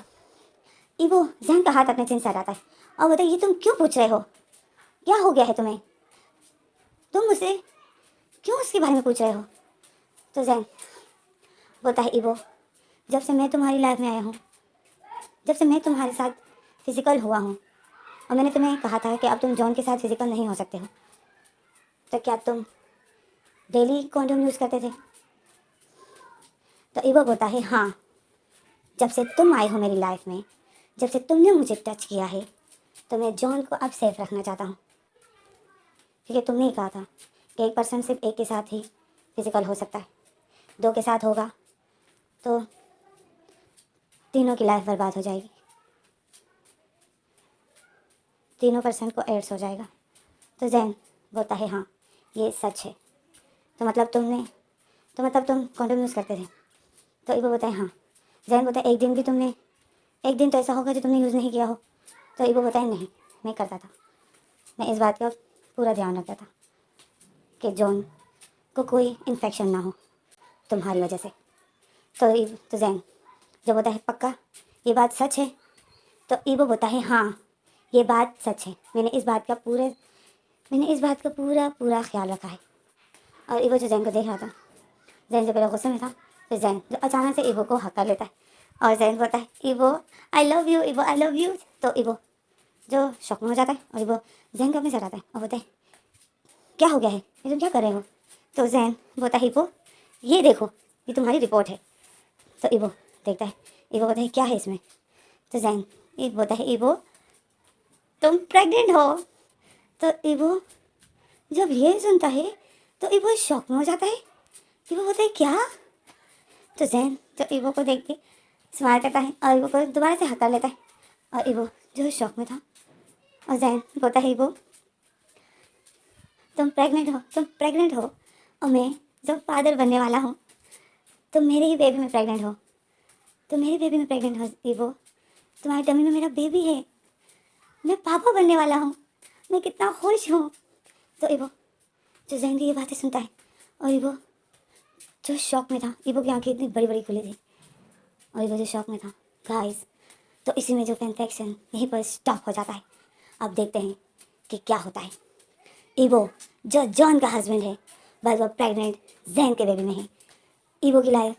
ईवो जैन का हाथ अपने चेन से हटाता है और बोलता है ये तुम क्यों पूछ रहे हो, क्या हो गया है तुम्हें, तुम मुझसे क्यों उसके बारे में पूछ रहे हो। तो जैन बोलता है ईवो जब से मैं तुम्हारी लाइफ में आया हूँ, जब से मैं तुम्हारे साथ फिजिकल हुआ हूँ और मैंने तुम्हें कहा था कि अब तुम जॉन के साथ फिजिकल नहीं हो सकते हो, तो क्या तुम डेली कॉन्डोम यूज़ करते थे। तो ईवो बोलता है हाँ जब से तुम आए हो मेरी लाइफ में, जब से तुमने मुझे टच किया है तो मैं जॉन को अब सेफ रखना चाहता हूँ, क्योंकि तुमने ही कहा था कि एक पर्सन सिर्फ एक के साथ ही फिजिकल हो सकता है, दो के साथ होगा तो तीनों की लाइफ बर्बाद हो जाएगी, तीनों पर्सन को एड्स हो जाएगा। तो जैन बोलता है हाँ ये सच है, तो मतलब तुम कॉन्डोम यूज़ करते थे। तो ईवो बोलता है हाँ। जैन बोलता है एक दिन तो ऐसा होगा जो तुमने यूज़ नहीं किया हो। तो ईवो बोलता है नहीं मैं करता था, मैं इस बात का पूरा ध्यान रखता था कि जॉन को कोई इन्फेक्शन ना हो तुम्हारी वजह से। तो जैन जब बोलता है पक्का ये बात सच है। तो ईवो बोलता है हाँ ये बात सच है, मैंने इस बात का पूरा पूरा ख्याल रखा है। और ईवो जो जैन को देख रहा था, जैन जो पहले गुस्से में था, तो जैन जो अचानक से ईवो को हक कर लेता है और जैन बोलता है evo I love you, evo I love you. तो ईवो जो शॉक में हो जाता है और ईवो जैन को अपने सर आता है और बोलता है क्या हो गया है, ये तुम क्या कर रहे हो। तो जैन बोलता है ईवो ये देखो ये तुम्हारी रिपोर्ट है। तो ईवो देखता है, ईवो बोलता है क्या है इसमें। तो जैन ईवो बोलता है ईवो तुम प्रेग्नेंट हो। तो ईवो जब ये सुनता है तो ईवो शॉक में हो जाता है, ईवो बोलता है क्या। तो जैन तो ईवो को देख के स्माइल करता है और ईवो को दोबारा से हक कर लेता है और ईवो जो शॉक में था, और जैन बोलता है ईवो तुम प्रेग्नेंट हो और मैं जब फादर बनने वाला हूँ तुम मेरे ही बेबी में प्रेग्नेंट हो, तुम मेरे बेबी में प्रेग्नेंट हो ईवो, तुम्हारी टमी में मेरा बेबी है, मैं पापा बनने वाला हूँ, मैं कितना खुश हूँ। तो ईवो जो जैन की ये बातें सुनता है और ईवो जो शॉक में था, ईवो की आंखें इतनी बड़ी बड़ी खुली थी और ईवो जो शॉक में था गाइस। तो इसी में जो फैन सेक्शन यहीं पर स्टॉप हो जाता है। अब देखते हैं कि क्या होता है। ईवो जो जॉन का हस्बैंड है, बस वो प्रेग्नेंट जैन के बेबी में है। ईवो की लाइफ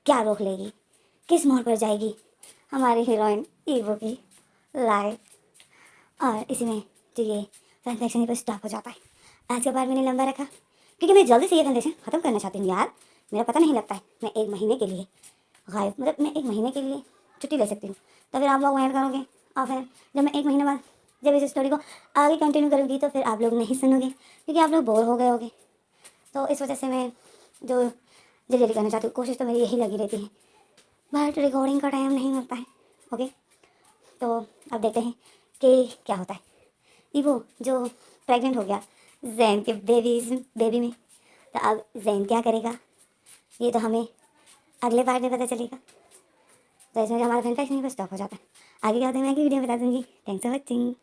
क्या रोक लेगी, किस मोड़ पर जाएगी हमारी हीरोइन ईवो की लाइफ। और इसी में जो ये फैन सेक्शन यहीं पर स्टॉप हो जाता है। आज का पार्ट मैंने लंबा रखा क्योंकि मैं जल्दी से ये फैन सेक्शन ख़त्म करना चाहती हूँ यार। मेरा पता नहीं लगता है, मैं 1 महीने के लिए गायब, मतलब मैं 1 महीने के लिए छुट्टी ले सकती हूँ। तो फिर आप लोग वेट करोगे और फिर जब मैं 1 महीने बाद जब इस स्टोरी को आगे कंटिन्यू करूँगी तो फिर आप लोग नहीं सुनोगे क्योंकि आप लोग बोर हो गए होगे। तो इस वजह से मैं जो जल्दी करना चाहती हूँ, कोशिश तो मेरी यही लगी रहती है, बट रिकॉर्डिंग का टाइम नहीं मिलता है। ओके, तो अब देखते हैं कि क्या होता है। ईवो जो प्रेग्नेंट हो गया जैन के बेबी में, तो अब जैन क्या करेगा ये तो हमें अगले पार्ट में पता चलेगा। तो इसमें जो हमारा फैन फैक्शन है वो स्टॉप हो जाता है। आगे क्या होता है मैं अगली वीडियो में बता दूँगी। Thanks for watching.